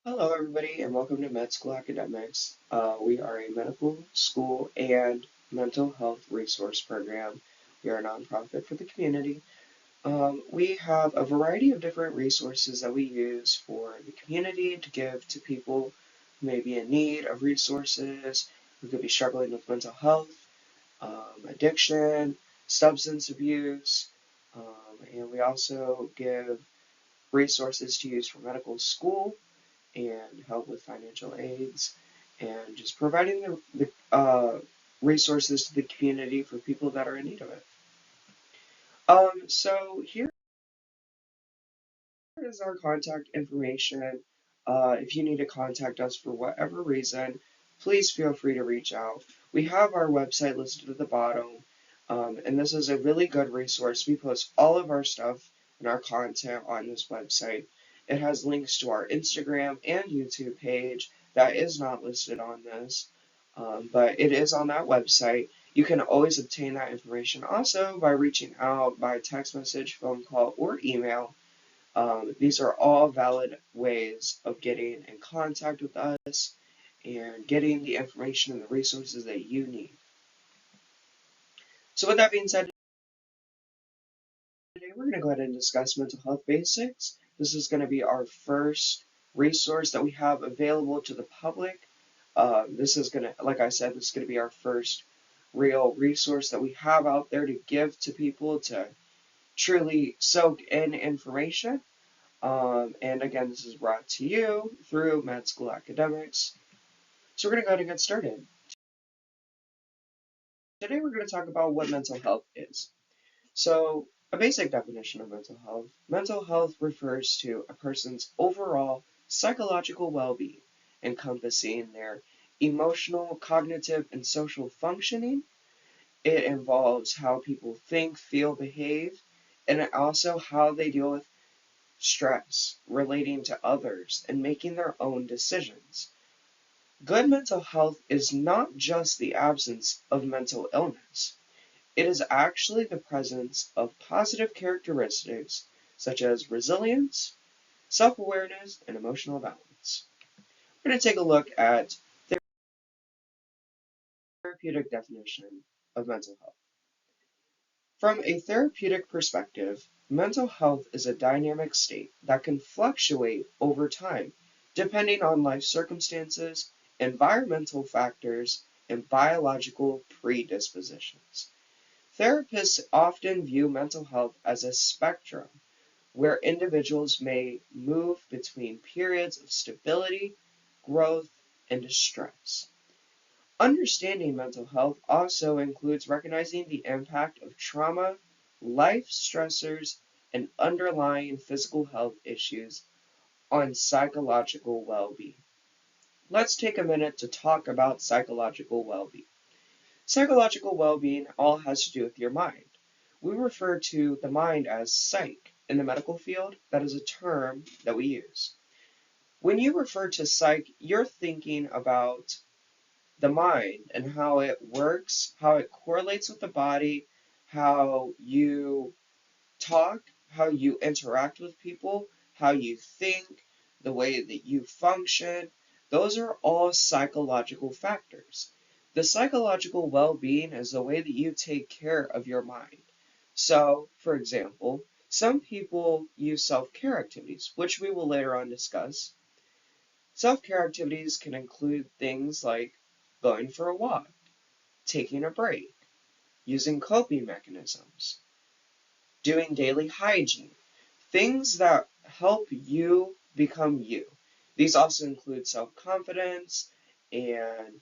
Hello, everybody, and welcome to Med School Academics. We are a medical school and mental health resource program. We are a nonprofit for the community. We have a variety of different resources that we use for the community to give to people who may be in need of resources, who could be struggling with mental health, addiction, substance abuse, and we also give resources to use for medical school and help with financial aids and just providing the resources to the community for people that are in need of it. So here is our contact information. If you need to contact us for whatever reason, please feel free to reach out. We have our website listed at the bottom, and this is a really good resource. We post all of our stuff and our content on this website. It has links to our Instagram and YouTube page that is not listed on this, but it is on that website. You can always obtain that information also by reaching out by text message, phone call, or email. These are all valid ways of getting in contact with us and getting the information and the resources that you need. So with that being said, today we're going to go ahead and discuss mental health basics. This is going to be our first resource that we have available to the public. This is going to, like I said, this is going to be our first real resource that we have out there to give to people to truly soak in information. And again, this is brought to you through Med School Academics. So we're going to go ahead and get started. Today we're going to talk about what mental health is. So a basic definition of mental health. Mental health refers to a person's overall psychological well-being, encompassing their emotional, cognitive, and social functioning. It involves how people think, feel, behave, and also how they deal with stress, relating to others, and making their own decisions. Good mental health is not just the absence of mental illness. It is actually the presence of positive characteristics such as resilience, self-awareness, and emotional balance. We're going to take a look at the therapeutic definition of mental health. From a therapeutic perspective, mental health is a dynamic state that can fluctuate over time depending on life circumstances, environmental factors, and biological predispositions. Therapists often view mental health as a spectrum where individuals may move between periods of stability, growth, and distress. Understanding mental health also includes recognizing the impact of trauma, life stressors, and underlying physical health issues on psychological well-being. Let's take a minute to talk about psychological well-being. Psychological well-being all has to do with your mind. We refer to the mind as psych in the medical field. That is a term that we use. When you refer to psych, you're thinking about the mind and how it works, how it correlates with the body, how you talk, how you interact with people, how you think, the way that you function. Those are all psychological factors. The psychological well-being is the way that you take care of your mind. So, for example, some people use self-care activities, which we will later on discuss. Self-care activities can include things like going for a walk, taking a break, using coping mechanisms, doing daily hygiene, things that help you become you. These also include self-confidence and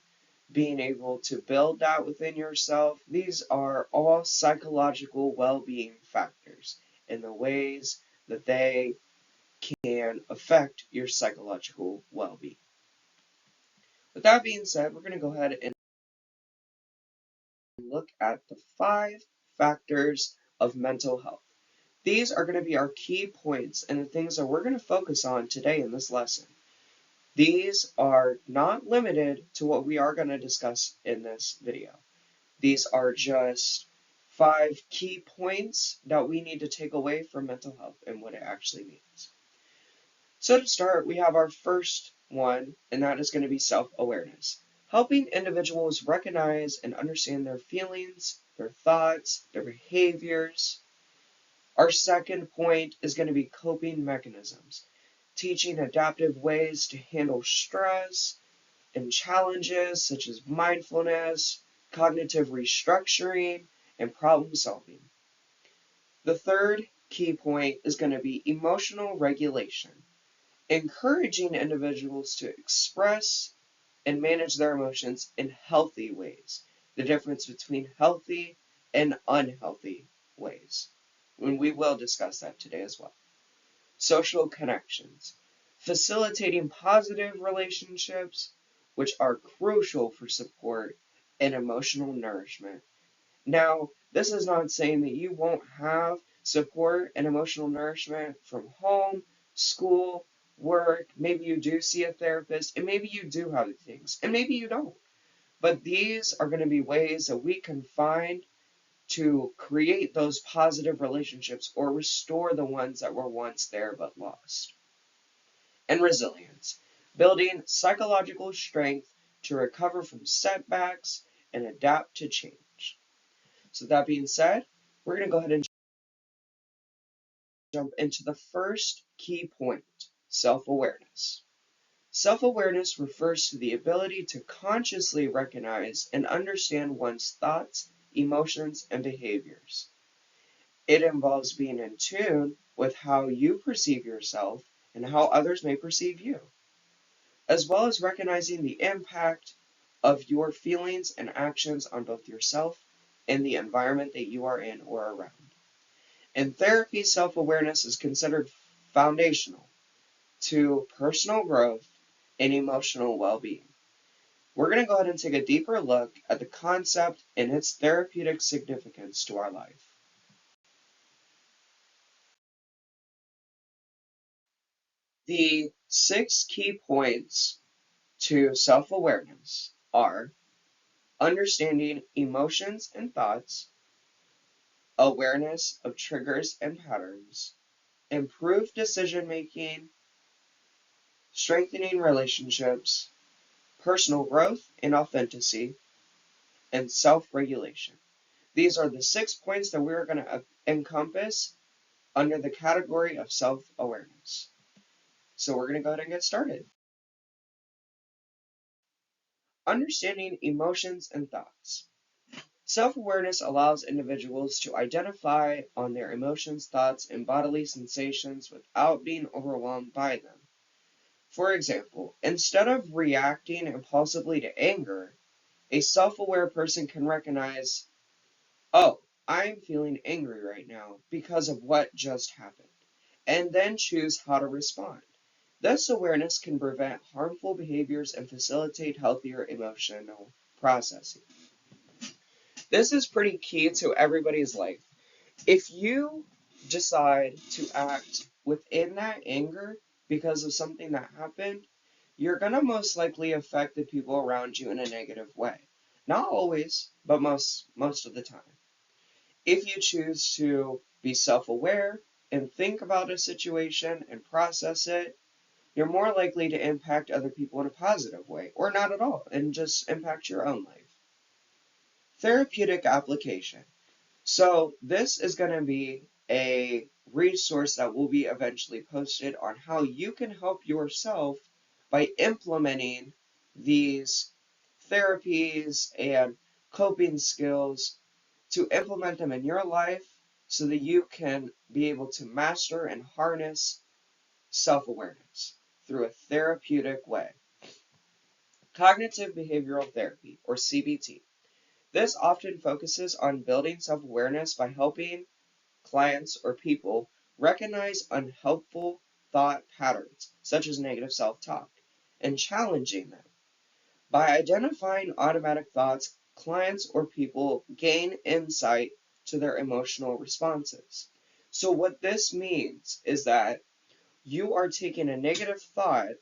being able to build that within yourself. These are all psychological well-being factors in the ways that they can affect your psychological well-being. With that being said, we're going to go ahead and look at the 5 factors of mental health. These are going to be our key points and the things that we're going to focus on today in this lesson. These are not limited to what we are going to discuss in this video. These are just 5 key points that we need to take away from mental health and what it actually means. So to start, we have our first one, and that is going to be self-awareness, helping individuals recognize and understand their feelings, their thoughts, their behaviors. Our second point is going to be coping mechanisms, teaching adaptive ways to handle stress and challenges such as mindfulness, cognitive restructuring, and problem solving. The third key point is going to be emotional regulation, encouraging individuals to express and manage their emotions in healthy ways. The difference between healthy and unhealthy ways. And we will discuss that today as well. Social connections, facilitating positive relationships, which are crucial for support and emotional nourishment. Now, this is not saying that you won't have support and emotional nourishment from home, school, work. Maybe you do see a therapist, and maybe you do have things, and maybe you don't. But these are going to be ways that we can find to create those positive relationships or restore the ones that were once there but lost. And resilience, building psychological strength to recover from setbacks and adapt to change. So that being said, we're going to go ahead and jump into the first key point, self-awareness. Self-awareness refers to the ability to consciously recognize and understand one's thoughts, emotions, and behaviors. It involves being in tune with how you perceive yourself and how others may perceive you, as well as recognizing the impact of your feelings and actions on both yourself and the environment that you are in or around. In therapy, self-awareness is considered foundational to personal growth and emotional well-being. We're going to go ahead and take a deeper look at the concept and its therapeutic significance to our life. The 6 key points to self-awareness are understanding emotions and thoughts, awareness of triggers and patterns, improved decision making, strengthening relationships, personal growth and authenticity, and self-regulation. These are the 6 points that we're going to encompass under the category of self-awareness. So we're going to go ahead and get started. Understanding emotions and thoughts. Self-awareness allows individuals to identify on their emotions, thoughts, and bodily sensations without being overwhelmed by them. For example, instead of reacting impulsively to anger, a self-aware person can recognize, oh, I'm feeling angry right now because of what just happened, and then choose how to respond. This awareness can prevent harmful behaviors and facilitate healthier emotional processing. This is pretty key to everybody's life. If you decide to act within that anger because of something that happened, you're going to most likely affect the people around you in a negative way. Not always, but most of the time. If you choose to be self-aware and think about a situation and process it, you're more likely to impact other people in a positive way, or not at all, and just impact your own life. Therapeutic application. So this is going to be a resource that will be eventually posted on how you can help yourself by implementing these therapies and coping skills to implement them in your life so that you can be able to master and harness self-awareness through a therapeutic way. Cognitive behavioral therapy, or CBT. This often focuses on building self-awareness by helping clients or people recognize unhelpful thought patterns, such as negative self-talk, and challenging them. By identifying automatic thoughts, clients or people gain insight to their emotional responses. So what this means is that you are taking a negative thought,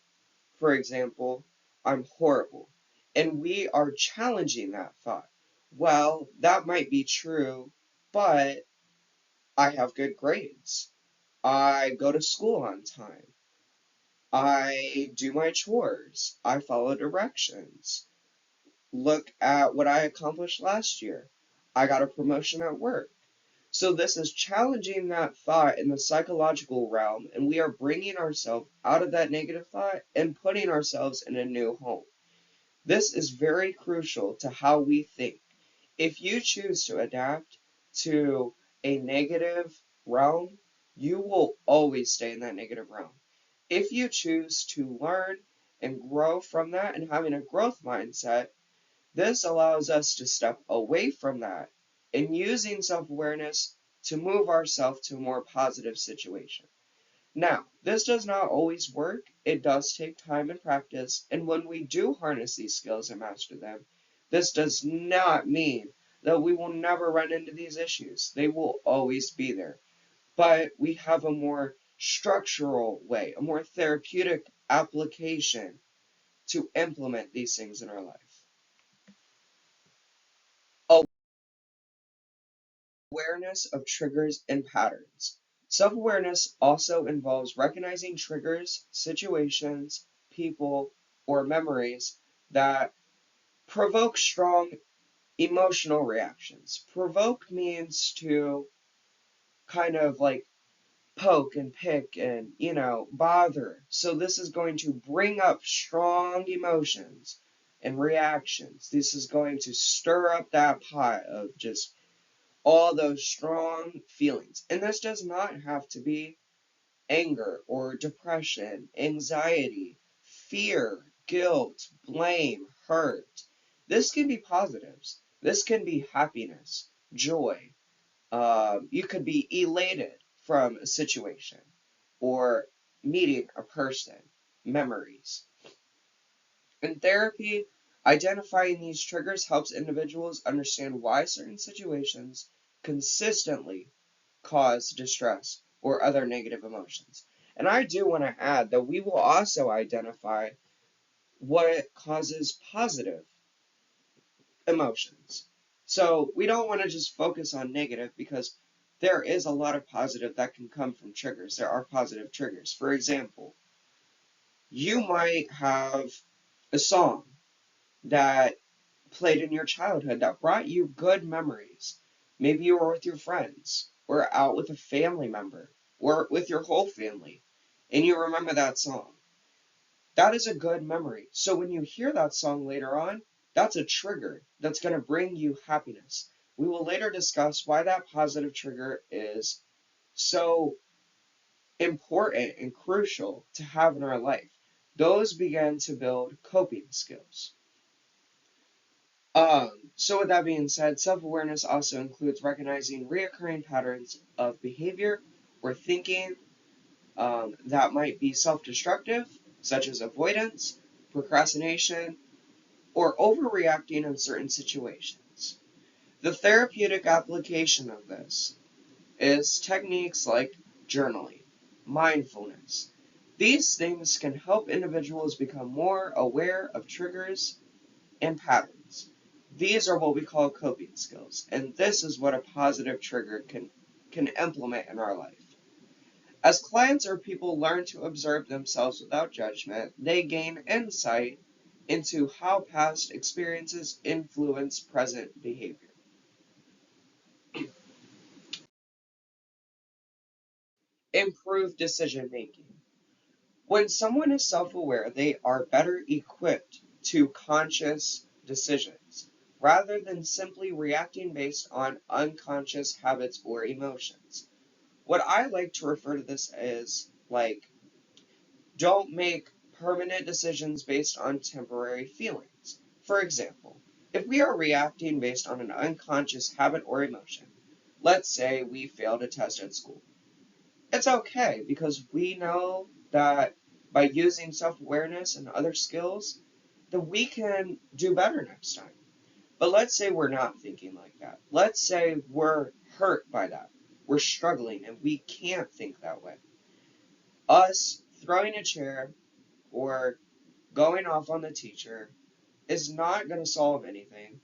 for example, I'm horrible, and we are challenging that thought. Well, that might be true, but I have good grades. I go to school on time. I do my chores. I follow directions. Look at what I accomplished last year. I got a promotion at work. So this is challenging that thought in the psychological realm, and we are bringing ourselves out of that negative thought and putting ourselves in a new home. This is very crucial to how we think. If you choose to adapt to a negative realm, you will always stay in that negative realm. If you choose to learn and grow from that and having a growth mindset, this allows us to step away from that and using self-awareness to move ourselves to a more positive situation. Now, this does not always work. It does take time and practice. And when we do harness these skills and master them, this does not mean that we will never run into these issues. They will always be there. But we have a more structural way, a more therapeutic application to implement these things in our life. Awareness of triggers and patterns. Self awareness also involves recognizing triggers, situations, people, or memories that provoke strong emotional reactions. Provoke means to kind of like poke and pick and, bother. So this is going to bring up strong emotions and reactions. This is going to stir up that pot of just all those strong feelings. And this does not have to be anger or depression, anxiety, fear, guilt, blame, hurt. This can be positives. This can be happiness, joy. You could be elated from a situation or meeting a person, memories. In therapy, identifying these triggers helps individuals understand why certain situations consistently cause distress or other negative emotions. And I do want to add that we will also identify what causes positive emotions. So we don't want to just focus on negative because there is a lot of positive that can come from triggers. There are positive triggers. For example, you might have a song that played in your childhood that brought you good memories. Maybe you were with your friends, or out with a family member, or with your whole family, and you remember that song. That is a good memory. So when you hear that song later on, that's a trigger that's going to bring you happiness. We will later discuss why that positive trigger is so important and crucial to have in our life. Those begin to build coping skills. So with that being said, self-awareness also includes recognizing reoccurring patterns of behavior or thinking that might be self-destructive, such as avoidance, procrastination, or overreacting in certain situations. The therapeutic application of this is techniques like journaling, mindfulness. These things can help individuals become more aware of triggers and patterns. These are what we call coping skills, and this is what a positive trigger can implement in our life. As clients or people learn to observe themselves without judgment, they gain insight into how past experiences influence present behavior. Improve decision making. When someone is self aware, they are better equipped to conscious decisions rather than simply reacting based on unconscious habits or emotions. What I like to refer to this as like, don't make permanent decisions based on temporary feelings. For example, if we are reacting based on an unconscious habit or emotion, let's say we failed a test at school. It's okay because we know that by using self-awareness and other skills, that we can do better next time. But let's say we're not thinking like that. Let's say we're hurt by that. We're struggling and we can't think that way. Us throwing a chair or going off on the teacher is not going to solve anything.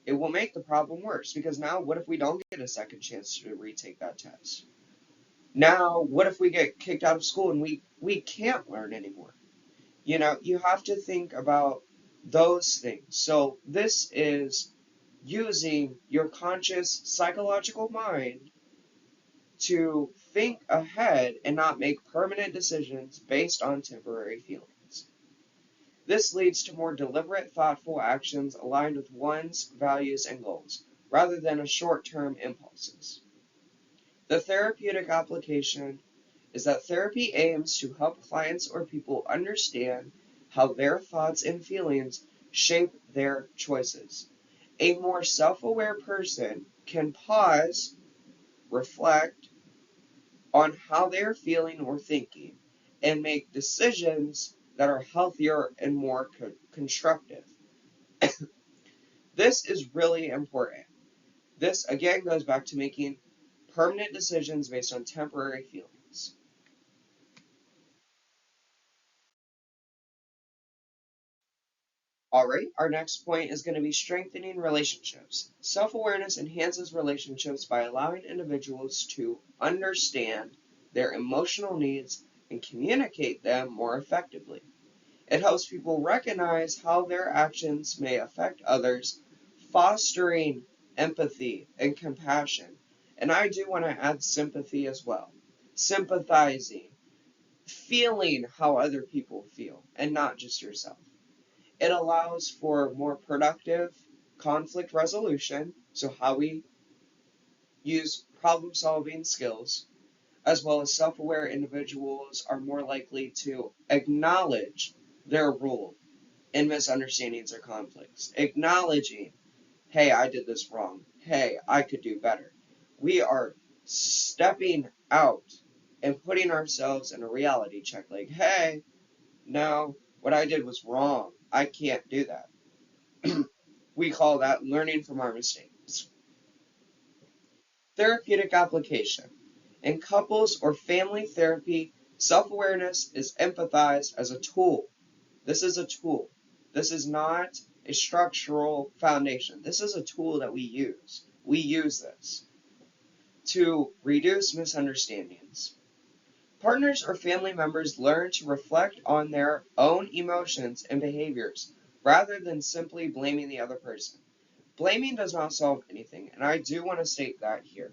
It will make the problem worse because now what if we don't get a second chance to retake that test? Now, what if we get kicked out of school and we can't learn anymore? You have to think about those things. So this is using your conscious psychological mind to think ahead and not make permanent decisions based on temporary feelings. This leads to more deliberate, thoughtful actions aligned with one's values and goals, rather than a short-term impulses. The therapeutic application is that therapy aims to help clients or people understand how their thoughts and feelings shape their choices. A more self-aware person can pause, reflect on how they're feeling or thinking, and make decisions that are healthier and more constructive. This is really important. This again goes back to making permanent decisions based on temporary feelings. All right, our next point is going to be strengthening relationships. Self awareness enhances relationships by allowing individuals to understand their emotional needs and communicate them more effectively. It helps people recognize how their actions may affect others, fostering empathy and compassion. And I do want to add sympathy as well. Sympathizing, feeling how other people feel, and not just yourself. It allows for more productive conflict resolution, so how we use problem solving skills, as well as self aware individuals are more likely to acknowledge their role in misunderstandings or conflicts. Acknowledging, hey, I did this wrong. Hey, I could do better. We are stepping out and putting ourselves in a reality check like, hey, no, what I did was wrong. I can't do that. We call that learning from our mistakes. Therapeutic application. In couples or family therapy, self awareness is empathized as a tool. This is a tool. This is not a structural foundation. This is a tool that we use. We use this to reduce misunderstandings. Partners or family members learn to reflect on their own emotions and behaviors rather than simply blaming the other person. Blaming does not solve anything, and I do want to state that here.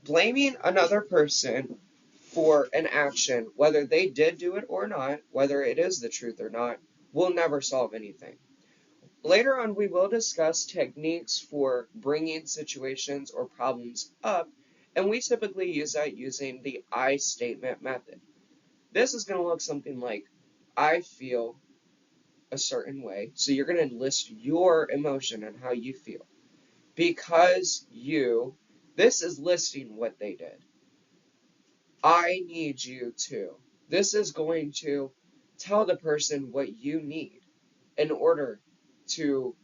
Blaming another person for an action, whether they did do it or not, whether it is the truth or not, will never solve anything. Later on, we will discuss techniques for bringing situations or problems up, and we typically use that using the I statement method. This is going to look something like, I feel a certain way, so you're going to list your emotion and how you feel. Because you, this is listing what they did. I need you to. This is going to tell the person what you need in order to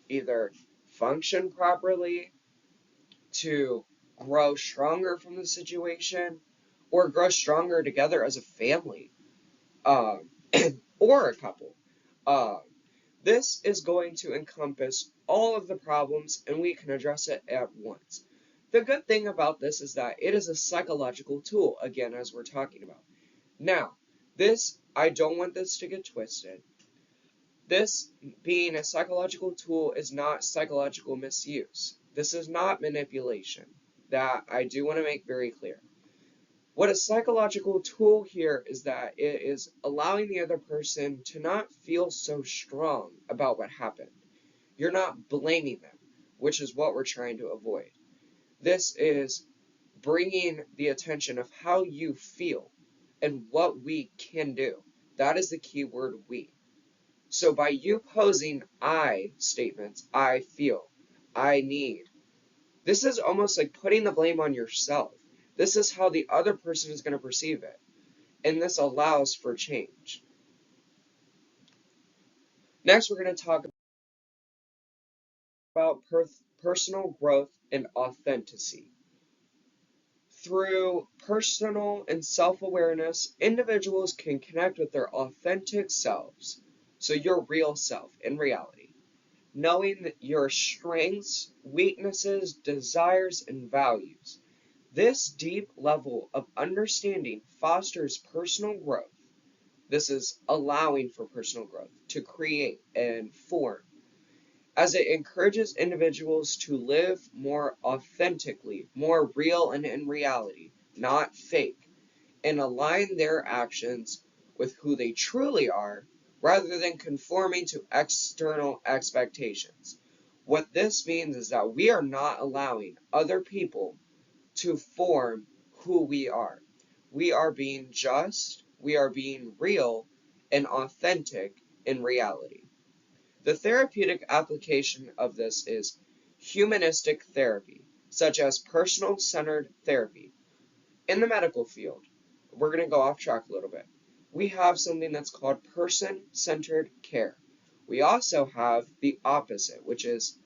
either function properly, to grow stronger from the situation, or grow stronger together as a family, um, or a couple. Um, this is going to encompass all of the problems and we can address it at once. The good thing about this is that it is a psychological tool, again, as we're talking about. Now, I don't want this to get twisted. This being a psychological tool is not psychological misuse. This is not manipulation. That I do want to make very clear. What a psychological tool here is that it is allowing the other person to not feel so strong about what happened. You're not blaming them, which is what we're trying to avoid. This is bringing the attention of how you feel and what we can do. That is the key word, we. So by you posing I statements, I feel, I need, this is almost like putting the blame on yourself. This is how the other person is going to perceive it. And this allows for change. Next, we're going to talk about personal growth and authenticity. Through personal and self-awareness, individuals can connect with their authentic selves, so your real self in reality, knowing that your strengths, weaknesses, desires, and values. This deep level of understanding fosters personal growth. This is allowing for personal growth to create and form, as it encourages individuals to live more authentically, more real and in reality, not fake, and align their actions with who they truly are rather than conforming to external expectations. What this means is that we are not allowing other people to form who we are. We are being just, we are being real and authentic in reality. The therapeutic application of this is humanistic therapy, such as personal centered therapy. In the medical field, we're going to go off track a little bit. We have something that's called person centered care. We also have the opposite, which is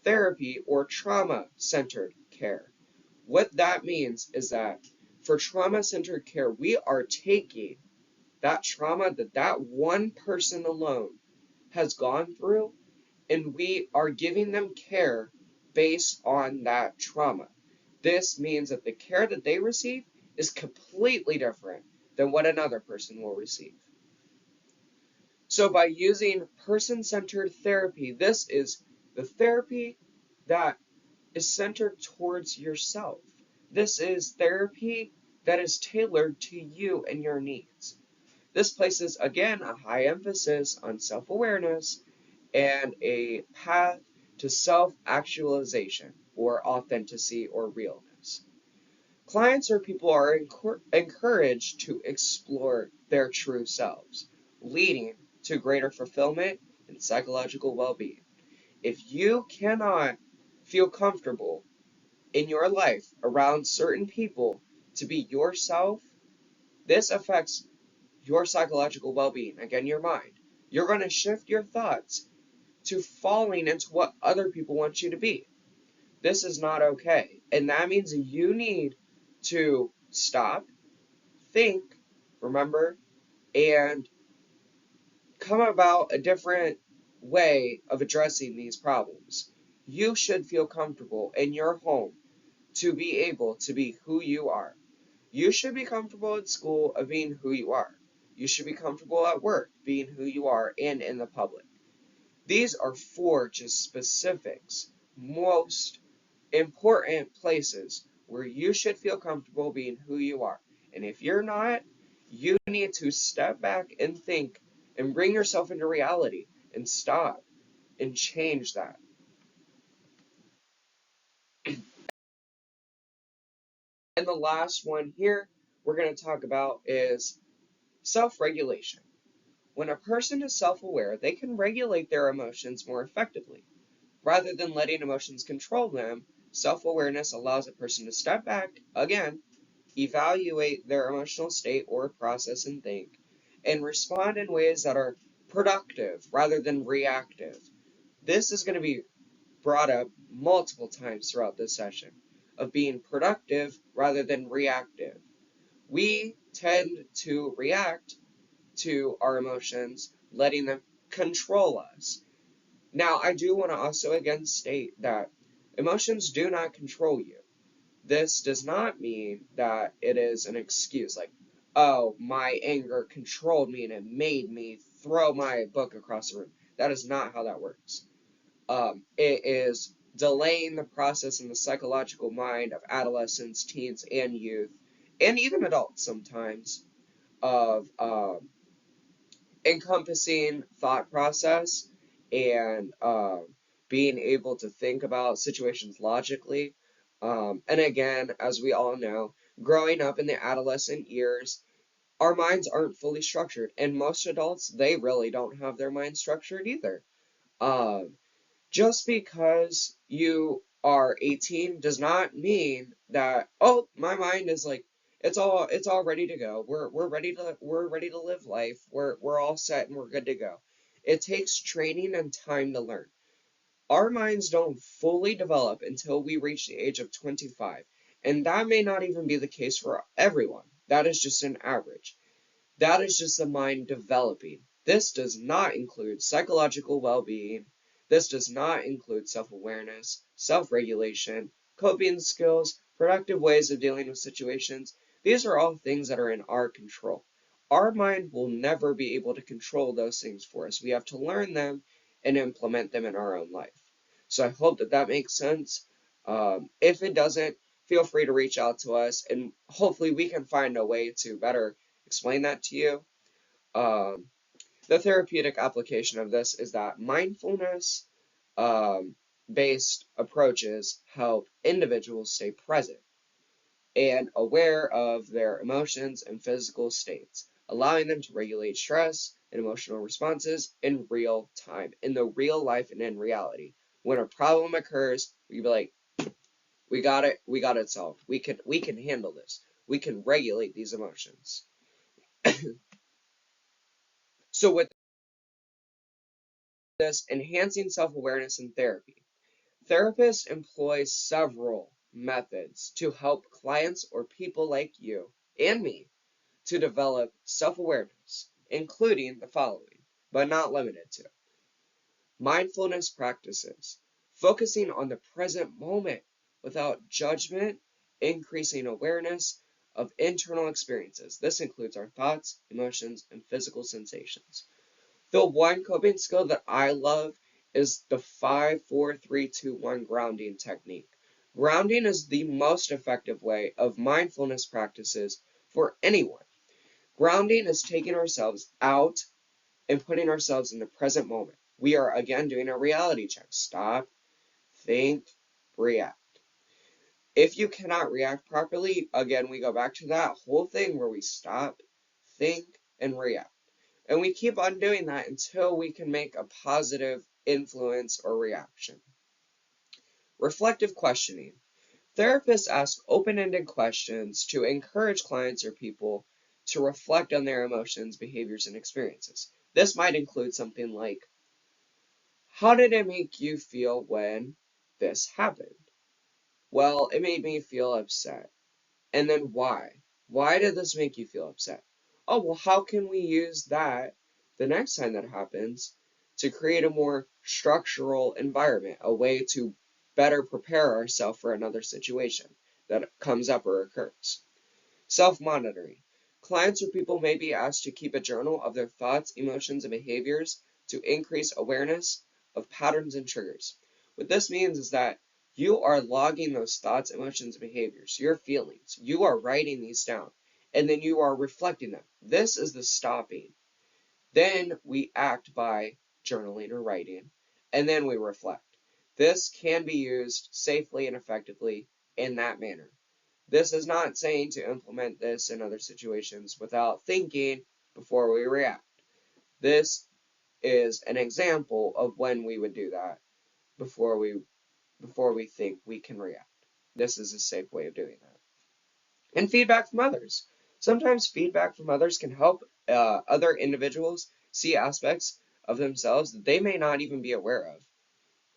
therapy or trauma centered care. What that means is that for trauma centered care, we are taking that trauma that that one person alone has gone through, and we are giving them care based on that trauma. This means that the care that they receive is completely different than what another person will receive. So by using person-centered therapy, this is the therapy that is centered towards yourself. This is therapy that is tailored to you and your needs. This places, again, a high emphasis on self-awareness and a path to self-actualization or authenticity or realness. Clients or people are encouraged to explore their true selves, leading to greater fulfillment and psychological well-being. If you cannot feel comfortable in your life around certain people to be yourself, this affects your psychological well-being, again, your mind. You're going to shift your thoughts to falling into what other people want you to be. This is not okay. And that means you need to stop, think, remember, and come about a different way of addressing these problems. You should feel comfortable in your home to be able to be who you are. You should be comfortable at school of being who you are. You should be comfortable at work being who you are and in the public. These are four just specifics, most important places where you should feel comfortable being who you are. And if you're not, you need to step back and think and bring yourself into reality and stop and change that. And the last one here we're going to talk about is self-regulation. When a person is self-aware, they can regulate their emotions more effectively. Rather than letting emotions control them, self-awareness allows a person to step back, again, evaluate their emotional state or process and think, and respond in ways that are productive rather than reactive. This is going to be brought up multiple times throughout this session of being productive rather than reactive. We tend to react to our emotions, letting them control us. Now, I do want to also again state that emotions do not control you. This does not mean that it is an excuse, like, oh, my anger controlled me and it made me throw my book across the room. That is not how that works. It is delaying the process in the psychological mind of adolescents, teens, and youth, and even adults sometimes, of encompassing thought process and being able to think about situations logically. And again, as we all know, growing up in the adolescent years, our minds aren't fully structured, and most adults, they really don't have their minds structured either. Um, just because you are 18 does not mean that, oh, my mind is like, it's all ready to go. We're ready to live life. We're all set and we're good to go. It takes training and time to learn. Our minds don't fully develop until we reach the age of 25, and that may not even be the case for everyone. That is just an average. That is just the mind developing. This does not include psychological well-being. This does not include self-awareness, self-regulation, coping skills, productive ways of dealing with situations. These are all things that are in our control. Our mind will never be able to control those things for us. We have to learn them and implement them in our own life. So I hope that that makes sense. If it doesn't, feel free to reach out to us, and hopefully we can find a way to better explain that to you. Um, the therapeutic application of this is that mindfulness based approaches help individuals stay present and aware of their emotions and physical states, allowing them to regulate stress and emotional responses in real time, in the real life and in reality. When a problem occurs, we be like, we got it solved. We can handle this. We can regulate these emotions. So with this, enhancing self-awareness in therapy. Therapists employ several methods to help clients or people like you and me to develop self-awareness, including the following, but not limited to: mindfulness practices, focusing on the present moment without judgment, increasing awareness of internal experiences. This includes our thoughts, emotions, and physical sensations. The one coping skill that I love is the 5-4-3-2-1 grounding technique. Grounding is the most effective way of mindfulness practices for anyone. Grounding is taking ourselves out and putting ourselves in the present moment. We are again doing a reality check. Stop, think, react. If you cannot react properly, again, we go back to that whole thing where we stop, think, and react. And we keep on doing that until we can make a positive influence or reaction. Reflective questioning. Therapists ask open-ended questions to encourage clients or people to reflect on their emotions, behaviors, and experiences. This might include something like, how did it make you feel when this happened? Well, it made me feel upset. And then why? Why did this make you feel upset? Oh, well, how can we use that the next time that happens to create a more structural environment, a way to better prepare ourselves for another situation that comes up or occurs? Self-monitoring. Clients or people may be asked to keep a journal of their thoughts, emotions, and behaviors to increase awareness of patterns and triggers. What this means is that you are logging those thoughts, emotions, and behaviors, your feelings. You are writing these down, and then you are reflecting them. This is the stopping. Then we act by journaling or writing, and then we reflect. This can be used safely and effectively in that manner. This is not saying to implement this in other situations without thinking before we react. This is an example of when we would do that before we think we can react. This is a safe way of doing that. And feedback from others. Sometimes feedback from others can help other individuals see aspects of themselves that they may not even be aware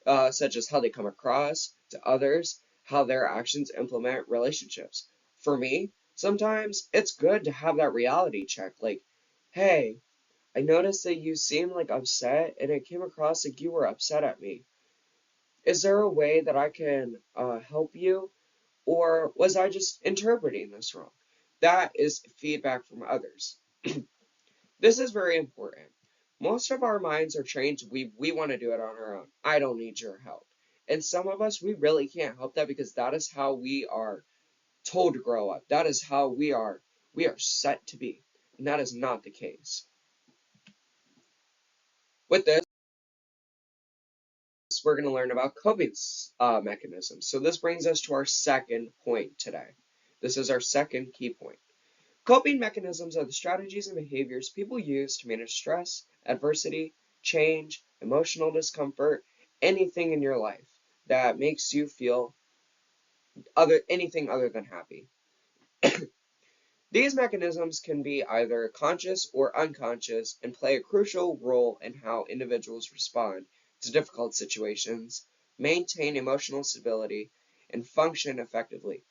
of, such as how they come across to others, how their actions implement relationships. For me, sometimes it's good to have that reality check, like, hey, I noticed that you seemed like upset, and it came across like you were upset at me. Is there a way that I can help you? Or was I just interpreting this wrong? That is feedback from others. This is very important. Most of our minds are trained to, we want to do it on our own. I don't need your help. And some of us, we really can't help that because that is how we are told to grow up. That is how we are set to be. And that is not the case. With this, we're going to learn about coping mechanisms. So this brings us to our second point today. This is our second key point. Coping mechanisms are the strategies and behaviors people use to manage stress, adversity, change, emotional discomfort, anything in your life that makes you feel anything other than happy. These mechanisms can be either conscious or unconscious and play a crucial role in how individuals respond to difficult situations, maintain emotional stability, and function effectively.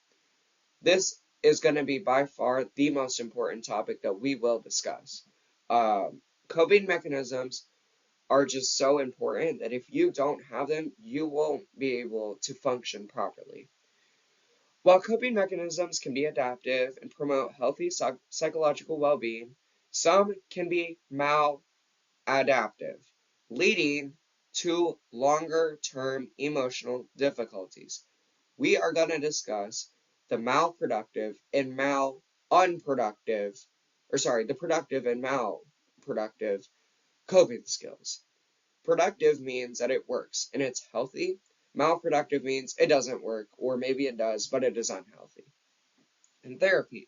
This is going to be by far the most important topic that we will discuss. Coping mechanisms are just so important that if you don't have them, you won't be able to function properly. While coping mechanisms can be adaptive and promote healthy psychological well-being, some can be maladaptive, leading to longer-term emotional difficulties. We are going to discuss the malproductive and unproductive, the productive and malproductive coping skills. Productive means that it works and it's healthy. Malproductive means it doesn't work, or maybe it does, but it is unhealthy. In therapy,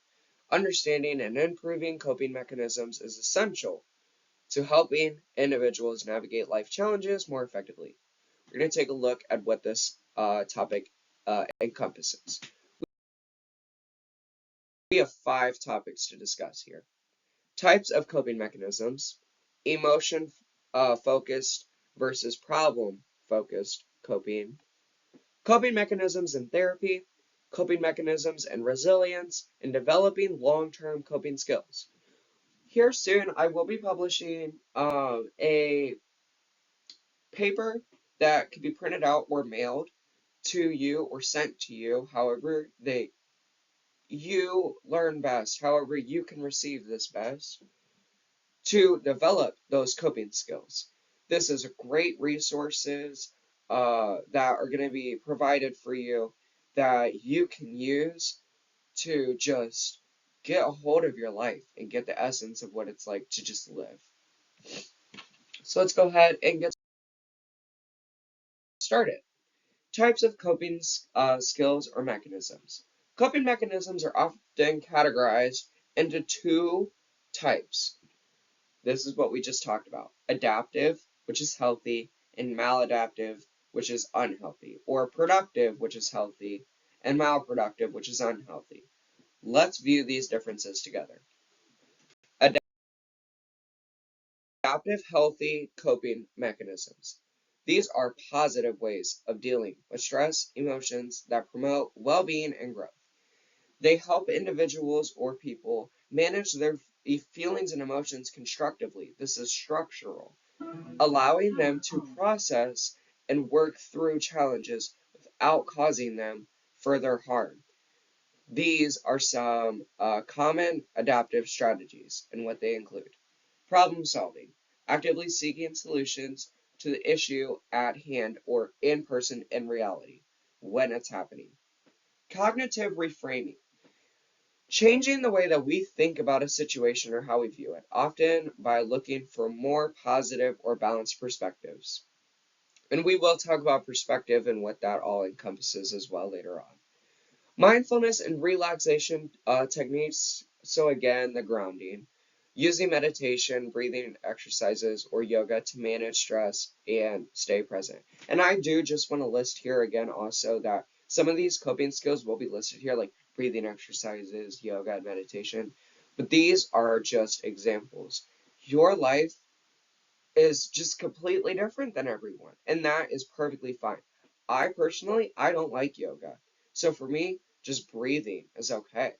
understanding and improving coping mechanisms is essential to helping individuals navigate life challenges more effectively. We're going to take a look at what this topic encompasses. We have 5 topics to discuss here. Types of coping mechanisms, emotion focused versus problem focused coping, coping mechanisms in therapy, coping mechanisms and resilience, and developing long-term coping skills. Here soon, I will be publishing a paper that can be printed out or mailed to you or sent to you, however you learn best, however you can receive this best, to develop those coping skills. This is great resources that are going to be provided for you that you can use to just get a hold of your life and get the essence of what it's like to just live. So let's go ahead and get started. Types of coping skills or mechanisms. Coping mechanisms are often categorized into 2 types. This is what we just talked about. Adaptive, which is healthy, and maladaptive, which is unhealthy, or productive, which is healthy, and malproductive, which is unhealthy. Let's view these differences together. Adaptive, healthy coping mechanisms. These are positive ways of dealing with stress, emotions that promote well-being and growth. They help individuals or people manage their feelings and emotions constructively. This is structural, allowing them to process and work through challenges without causing them further harm. These are some common adaptive strategies and what they include. Problem solving, actively seeking solutions to the issue at hand or in person in reality when it's happening. Cognitive reframing, changing the way that we think about a situation or how we view it, often by looking for more positive or balanced perspectives. And we will talk about perspective and what that all encompasses as well later on. Mindfulness and relaxation techniques. So again, the grounding, using meditation, breathing exercises, or yoga to manage stress and stay present. And I do just want to list here again also that some of these coping skills will be listed here, like breathing exercises, yoga, and meditation. But these are just examples. Your life is just completely different than everyone, and that is perfectly fine. I don't like yoga. So for me, just breathing is okay.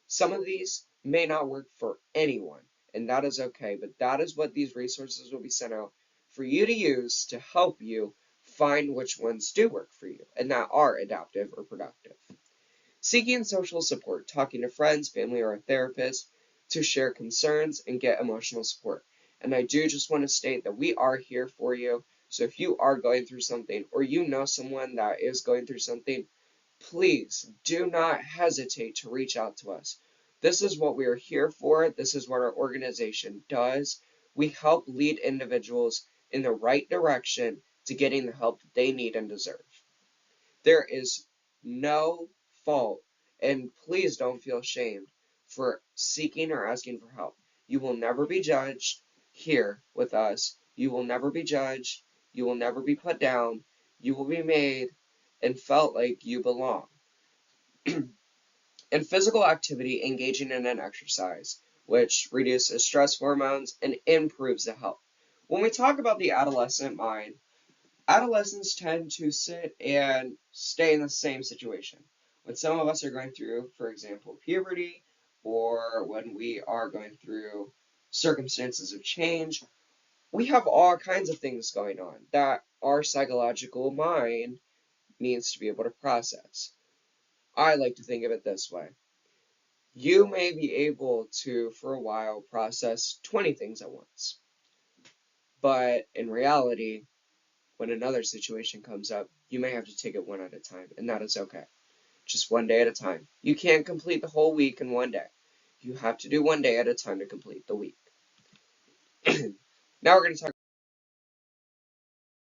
Some of these may not work for anyone, and that is okay, but that is what these resources will be sent out for you to use to help you find which ones do work for you and that are adaptive or productive. Seeking social support, talking to friends, family, or a therapist to share concerns and get emotional support. And I do just want to state that we are here for you. So if you are going through something or you know someone that is going through something, please do not hesitate to reach out to us. This is what we are here for. This is what our organization does. We help lead individuals in the right direction to getting the help that they need and deserve. There is no fault, and please don't feel ashamed for seeking or asking for help. You will never be judged here with us. You will never be judged. You will never be put down. You will be made and felt like you belong. And physical activity, engaging in an exercise, which reduces stress hormones and improves the health. When we talk about the adolescent mind, adolescents tend to sit and stay in the same situation. When some of us are going through, for example, puberty, or when we are going through circumstances of change, we have all kinds of things going on that our psychological mind needs to be able to process. I like to think of it this way. You may be able to, for a while, process 20 things at once. But in reality, when another situation comes up, you may have to take it one at a time, and that is okay. Just one day at a time. You can't complete the whole week in one day. You have to do one day at a time to complete the week. Now we're going to talk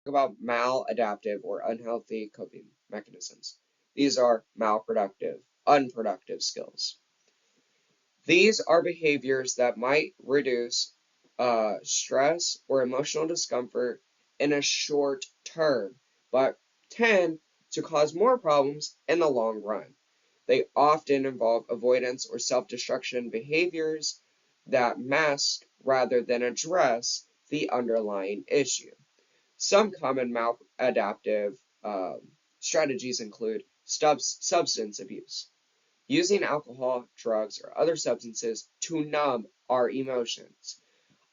about maladaptive or unhealthy coping mechanisms. These are malproductive, unproductive skills. These are behaviors that might reduce stress or emotional discomfort in a short term, but tend to cause more problems in the long run. They often involve avoidance or self-destruction behaviors that mask rather than address the underlying issue. Some common maladaptive strategies include substance abuse, using alcohol, drugs, or other substances to numb our emotions.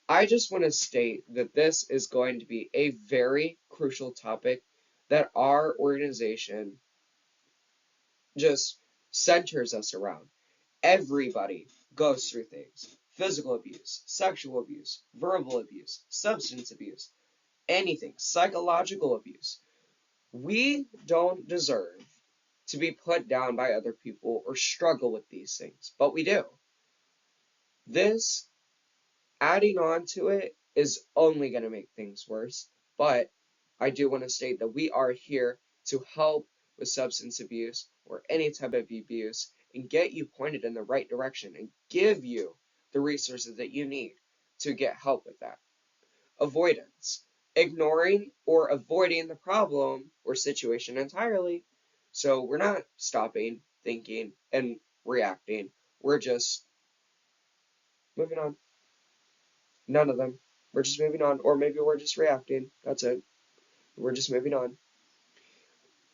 I just want to state that this is going to be a very crucial topic that our organization just centers us around. Everybody goes through things: physical abuse, sexual abuse, verbal abuse, substance abuse, anything, psychological abuse. We don't deserve to be put down by other people or struggle with these things, but we do. This, adding on to it, is only going to make things worse, but I do want to state that we are here to help with substance abuse or any type of abuse and get you pointed in the right direction and give you the resources that you need to get help with that. Avoidance: ignoring or avoiding the problem or situation entirely. So we're not stopping, thinking, and reacting. We're just moving on. None of them. We're just moving on, or maybe we're just reacting. That's it. We're just moving on.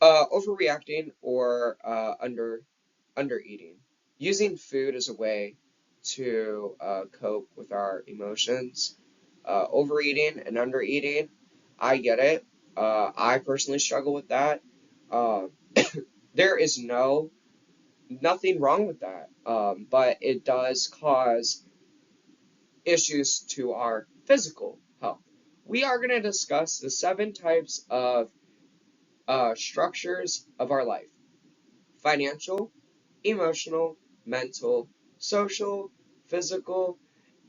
Overreacting or under eating. Using food as a way to cope with our emotions. Overeating and under eating. I get it. I personally struggle with that. Uh, there is nothing wrong with that, but it does cause issues to our physical health. We are going to discuss the 7 types of structures of our life: financial, emotional, mental, social, physical,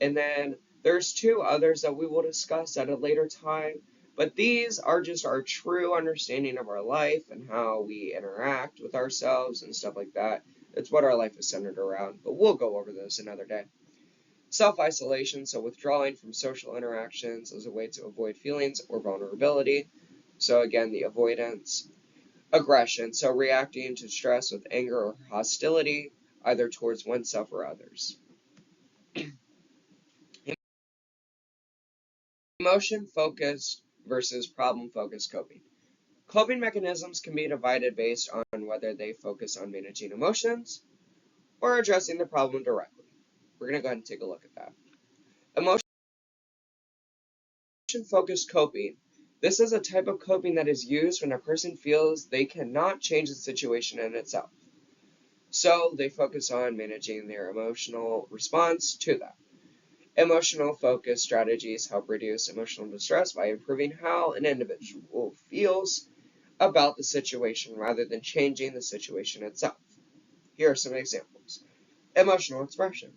and then there's 2 others that we will discuss at a later time. But these are just our true understanding of our life and how we interact with ourselves and stuff like that. It's what our life is centered around, but we'll go over this another day. Self-isolation, so withdrawing from social interactions as a way to avoid feelings or vulnerability. So again, the avoidance. Aggression, so reacting to stress with anger or hostility, either towards oneself or others. Emotion-focused versus problem-focused coping. Coping mechanisms can be divided based on whether they focus on managing emotions or addressing the problem directly. We're going to go ahead and take a look at that. Emotion-focused coping. This is a type of coping that is used when a person feels they cannot change the situation in itself. So they focus on managing their emotional response to that. Emotional focused strategies help reduce emotional distress by improving how an individual feels about the situation rather than changing the situation itself. Here are some examples. Emotional expression.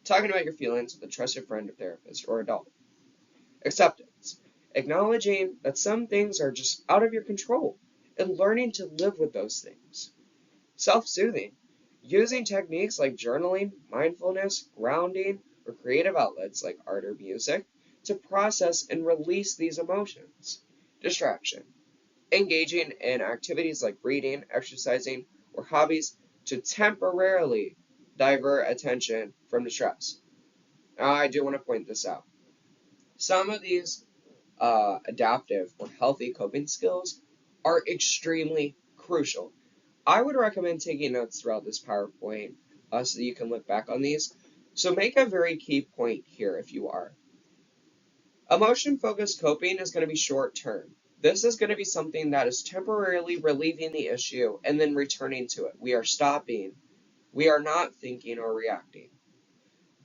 Talking about your feelings with a trusted friend or therapist or adult. Acceptance. Acknowledging that some things are just out of your control and learning to live with those things. Self-soothing. Using techniques like journaling, mindfulness, grounding, or creative outlets like art or music to process and release these emotions. Distraction. Engaging in activities like reading, exercising, or hobbies to temporarily divert attention from distress. Now, I do want to point this out. Some of these adaptive or healthy coping skills are extremely crucial. I would recommend taking notes throughout this PowerPoint so that you can look back on these. So make a very key point here if you are. Emotion-focused coping is going to be short-term. This is going to be something that is temporarily relieving the issue and then returning to it. We are stopping. We are not thinking or reacting.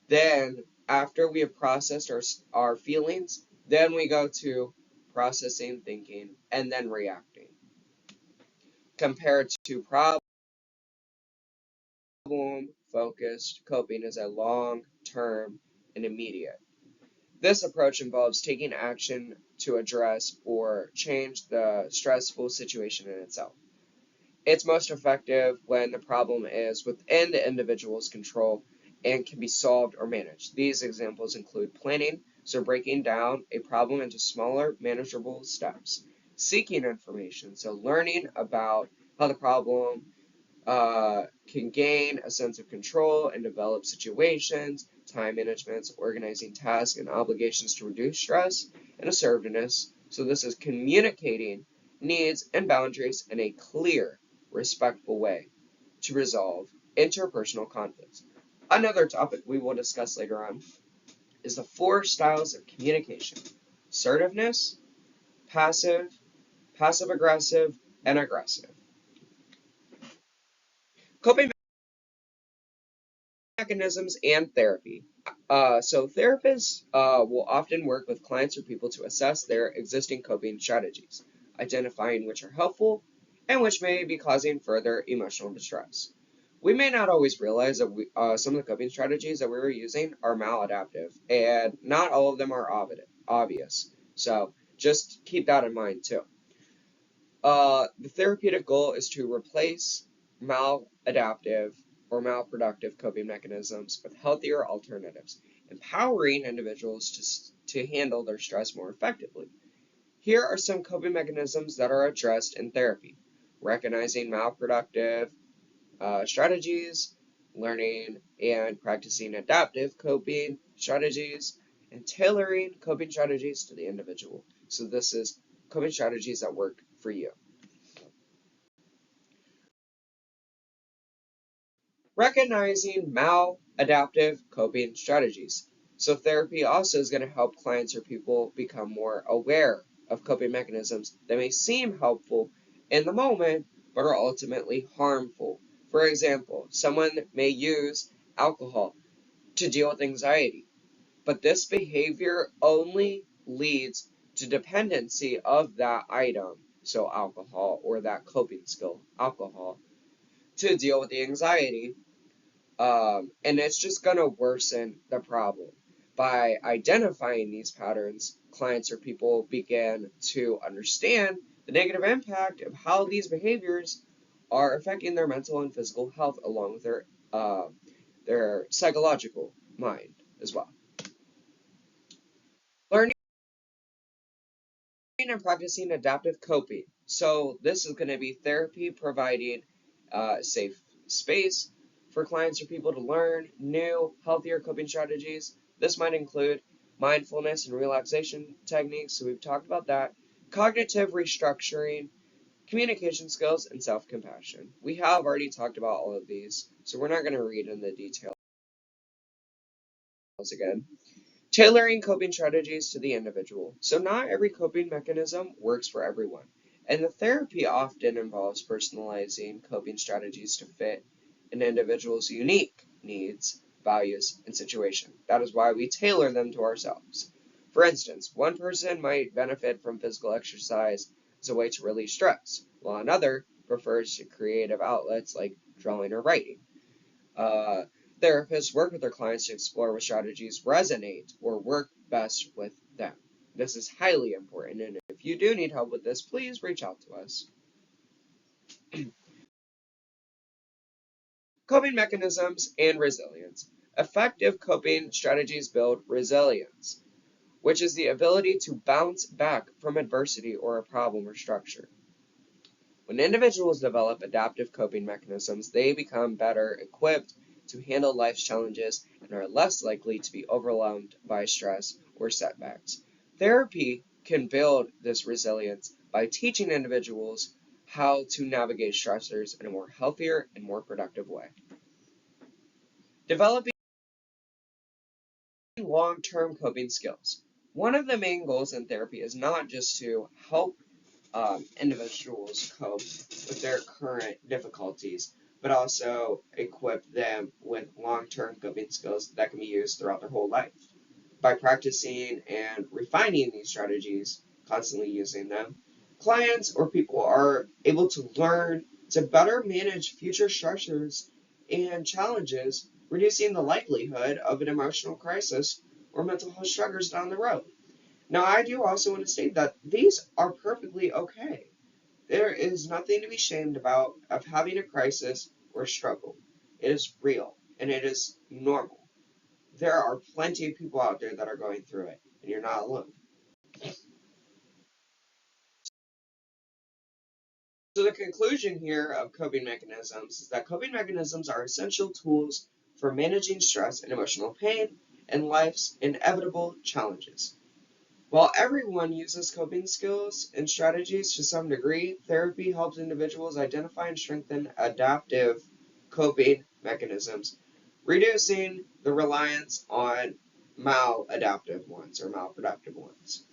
Then, after we have processed our feelings, then we go to processing, thinking, and then reacting. Compared to problem-focused coping is a long-term and immediate. This approach involves taking action to address or change the stressful situation in itself. It's most effective when the problem is within the individual's control and can be solved or managed. These examples include planning, so breaking down a problem into smaller, manageable steps. Seeking information, so learning about how the problem can gain a sense of control and develop situations, time management, organizing tasks and obligations to reduce stress, and assertiveness. So this is communicating needs and boundaries in a clear, respectful way to resolve interpersonal conflicts. Another topic we will discuss later on is the 4 styles of communication: assertiveness, passive, passive aggressive, and aggressive. Coping mechanisms and therapy. So therapists will often work with clients or people to assess their existing coping strategies, identifying which are helpful and which may be causing further emotional distress. We may not always realize that some of the coping strategies that we were using are maladaptive, and not all of them are obvious. So just keep that in mind too. The therapeutic goal is to replace maladaptive or malproductive coping mechanisms with healthier alternatives, empowering individuals to handle their stress more effectively. Here are some coping mechanisms that are addressed in therapy: recognizing malproductive strategies, learning and practicing adaptive coping strategies, and tailoring coping strategies to the individual. So this is coping strategies that work for you. Recognizing maladaptive coping strategies. So therapy also is going to help clients or people become more aware of coping mechanisms that may seem helpful in the moment, but are ultimately harmful. For example, someone may use alcohol to deal with anxiety, but this behavior only leads to dependency of that item, so alcohol, or that coping skill, alcohol, to deal with the anxiety. And it's just going to worsen the problem. By identifying these patterns, clients or people begin to understand the negative impact of how these behaviors are affecting their mental and physical health, along with their psychological mind as well. Learning and practicing adaptive coping. So this is going to be therapy providing a safe space for clients or people to learn new, healthier coping strategies. This might include mindfulness and relaxation techniques, so we've talked about that, cognitive restructuring, communication skills, and self-compassion. We have already talked about all of these, so we're not going to read in the details again. Tailoring coping strategies to the individual. So not every coping mechanism works for everyone, and the therapy often involves personalizing coping strategies to fit an individual's unique needs, values, and situation. That is why we tailor them to ourselves. For instance, one person might benefit from physical exercise as a way to release stress, while another prefers creative outlets like drawing or writing. Uh, Therapists work with their clients to explore what strategies resonate or work best with them. This is highly important, and if you do need help with this, please reach out to us. Coping mechanisms and resilience. Effective coping strategies build resilience, which is the ability to bounce back from adversity or a problem or structure. When individuals develop adaptive coping mechanisms, they become better equipped to handle life's challenges and are less likely to be overwhelmed by stress or setbacks. Therapy can build this resilience by teaching individuals how to navigate stressors in a more healthier and more productive way. Developing long-term coping skills. One of the main goals in therapy is not just to help individuals cope with their current difficulties, but also equip them with long-term coping skills that can be used throughout their whole life. By practicing and refining these strategies, constantly using them, clients or people are able to learn to better manage future stressors and challenges, reducing the likelihood of an emotional crisis or mental health struggles down the road. Now, I do also want to state that these are perfectly okay. There is nothing to be shamed about of having a crisis or struggle. It is real and it is normal. There are plenty of people out there that are going through it, and you're not alone. So the conclusion here of coping mechanisms is that coping mechanisms are essential tools for managing stress and emotional pain and life's inevitable challenges. While everyone uses coping skills and strategies to some degree, therapy helps individuals identify and strengthen adaptive coping mechanisms, reducing the reliance on maladaptive ones or malproductive ones,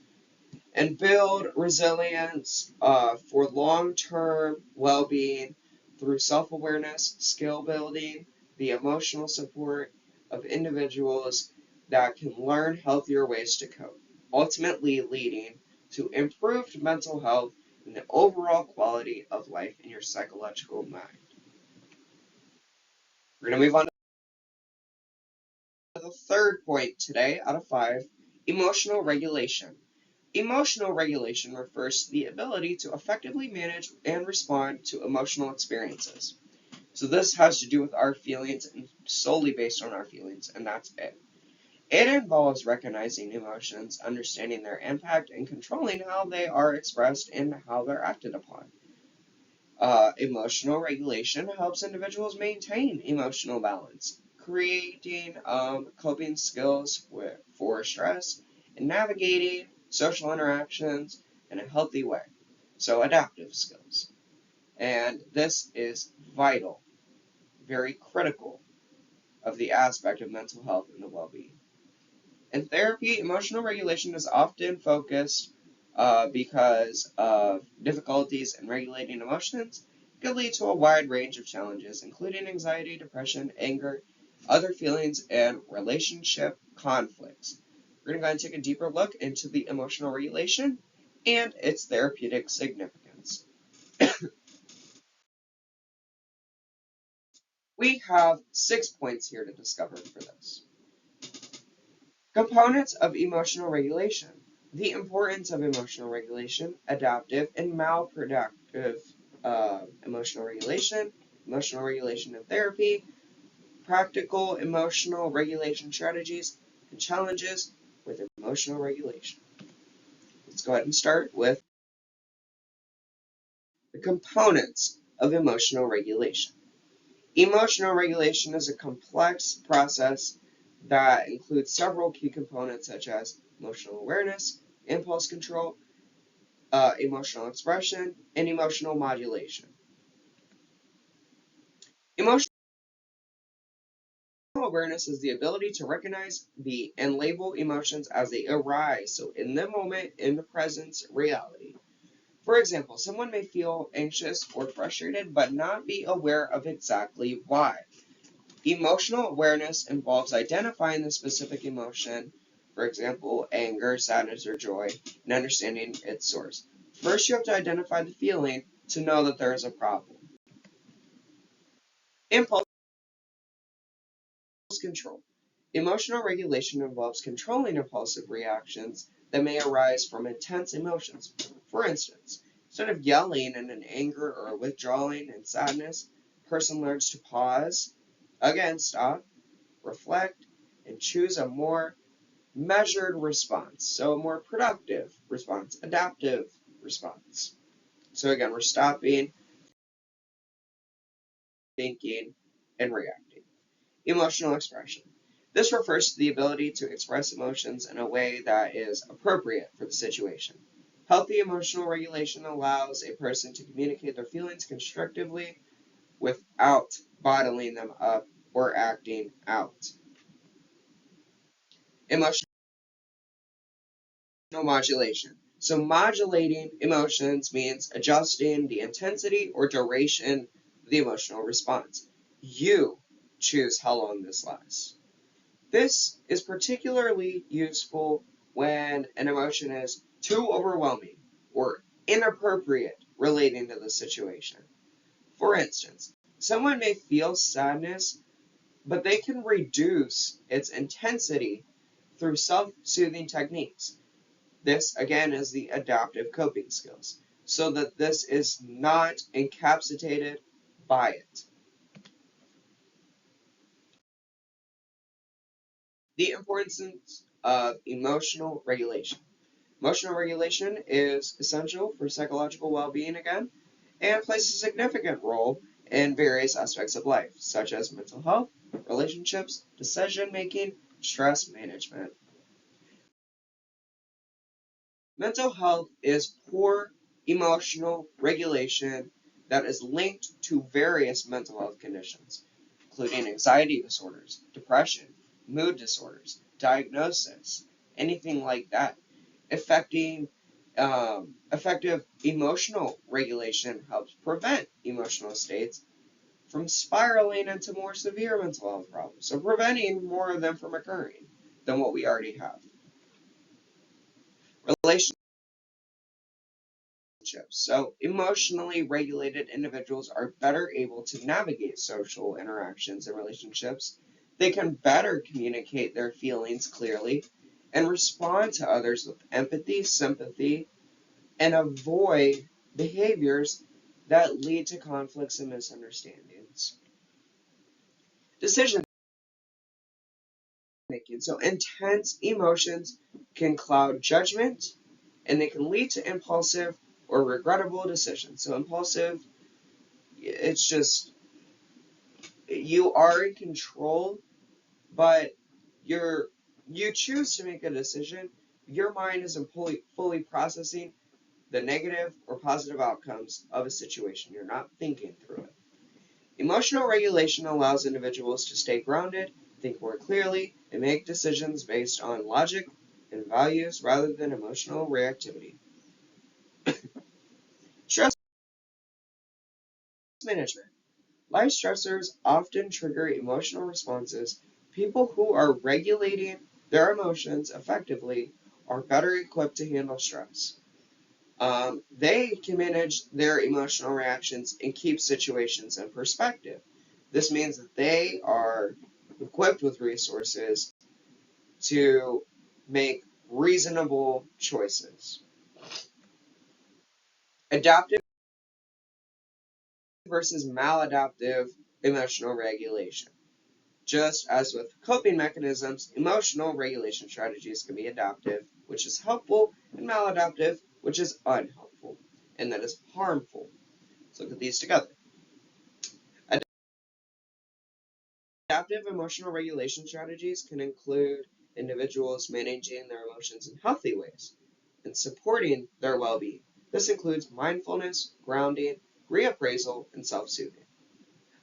and build resilience for long-term well-being through self-awareness, skill building, the emotional support of individuals that can learn healthier ways to cope, ultimately leading to improved mental health and the overall quality of life in your psychological mind. We're going to move on to the third point today out of 5, emotional regulation. Emotional regulation refers to the ability to effectively manage and respond to emotional experiences. So this has to do with our feelings and solely based on our feelings, and that's it. It involves recognizing emotions, understanding their impact, and controlling how they are expressed and how they're acted upon. Emotional regulation helps individuals maintain emotional balance, creating coping skills for stress and navigating social interactions in a healthy way. So, adaptive skills. And this is vital, very critical of the aspect of mental health and the well being. In therapy, emotional regulation is often focused because of difficulties in regulating emotions can lead to a wide range of challenges, including anxiety, depression, anger, other feelings, and relationship conflicts. We're going to go ahead and take a deeper look into the emotional regulation and its therapeutic significance. We have 6 points here to discover for this. Components of emotional regulation. The importance of emotional regulation, adaptive and malproductive emotional regulation in therapy, practical emotional regulation strategies, and challenges with emotional regulation. Let's go ahead and start with the components of emotional regulation. Emotional regulation is a complex process that includes several key components such as emotional awareness, impulse control, emotional expression, and emotional modulation. Emotional awareness is the ability to recognize and label emotions as they arise, so in the moment, in the present reality. For example, someone may feel anxious or frustrated but not be aware of exactly why. Emotional awareness involves identifying the specific emotion, for example, anger, sadness, or joy, and understanding its source. First, you have to identify the feeling to know that there is a problem. Impulse control. Emotional regulation involves controlling impulsive reactions that may arise from intense emotions. For instance, instead of yelling in an anger or withdrawing in sadness, a person learns to pause, again stop, reflect, and choose a more measured response. So a more productive response, adaptive response. So again, we're stopping, thinking, and reacting. Emotional expression. This refers to the ability to express emotions in a way that is appropriate for the situation. Healthy emotional regulation allows a person to communicate their feelings constructively without bottling them up or acting out. Emotional modulation. So modulating emotions means adjusting the intensity or duration of the emotional response. You choose how long this lasts. This is particularly useful when an emotion is too overwhelming or inappropriate relating to the situation. For instance, someone may feel sadness, but they can reduce its intensity through self-soothing techniques. This, again, is the adaptive coping skills, so that this is not incapacitated by it. The importance of emotional regulation. Emotional regulation is essential for psychological well-being again, and plays a significant role in various aspects of life, such as mental health, relationships, decision-making, stress management. Mental health is poor emotional regulation that is linked to various mental health conditions, including anxiety disorders, depression, mood disorders, diagnosis, anything like that. Affecting effective emotional regulation helps prevent emotional states from spiraling into more severe mental health problems, so preventing more of them from occurring than what we already have. Relationships. So, emotionally regulated individuals are better able to navigate social interactions and relationships. They can better communicate their feelings clearly and respond to others with empathy, sympathy, and avoid behaviors that lead to conflicts and misunderstandings. Decision making. So, intense emotions can cloud judgment and they can lead to impulsive or regrettable decisions. So, impulsive, it's just you are in control, but you choose to make a decision. Your mind isn't fully processing the negative or positive outcomes of a situation. You're not thinking through it. Emotional regulation allows individuals to stay grounded, think more clearly, and make decisions based on logic and values rather than emotional reactivity. Stress management. Life stressors often trigger emotional responses. People who are regulating their emotions effectively are better equipped to handle stress. They can manage their emotional reactions and keep situations in perspective. This means that they are equipped with resources to make reasonable choices. Adaptive versus maladaptive emotional regulation. Just as with coping mechanisms, emotional regulation strategies can be adaptive, which is helpful, and maladaptive, which is unhelpful, and that is harmful. Let's look at these together. Adaptive emotional regulation strategies can include individuals managing their emotions in healthy ways and supporting their well-being. This includes mindfulness, grounding, reappraisal, and self-soothing.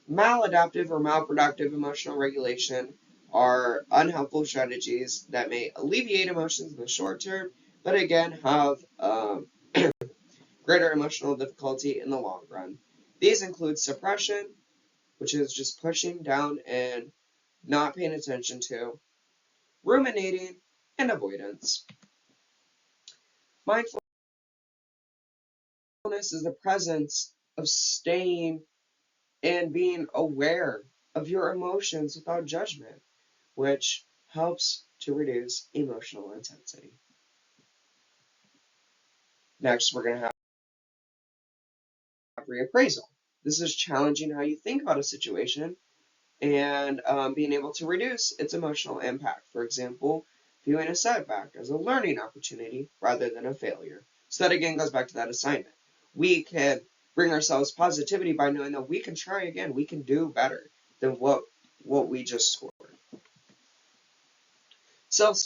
Maladaptive or malproductive emotional regulation are unhelpful strategies that may alleviate emotions in the short term, but again have greater emotional difficulty in the long run. These include suppression, which is just pushing down and not paying attention to, ruminating, and avoidance. Mindfulness is the presence of staying and being aware of your emotions without judgment, which helps to reduce emotional intensity. Next, we're going to have reappraisal. This is challenging how you think about a situation and being able to reduce its emotional impact. For example, viewing a setback as a learning opportunity rather than a failure. So that again goes back to that assignment. We can bring ourselves positivity by knowing that we can try again, we can do better than what we just scored. Self-soothing,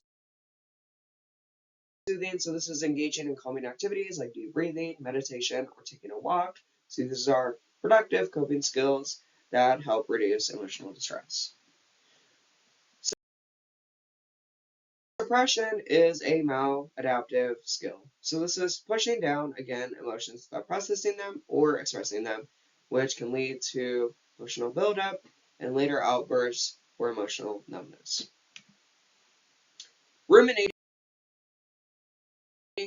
so this is engaging in calming activities like deep breathing, meditation, or taking a walk. So these are productive coping skills that help reduce emotional distress. Suppression is a maladaptive skill. So this is pushing down, again, emotions without processing them or expressing them, which can lead to emotional buildup and later outbursts or emotional numbness. Ruminating,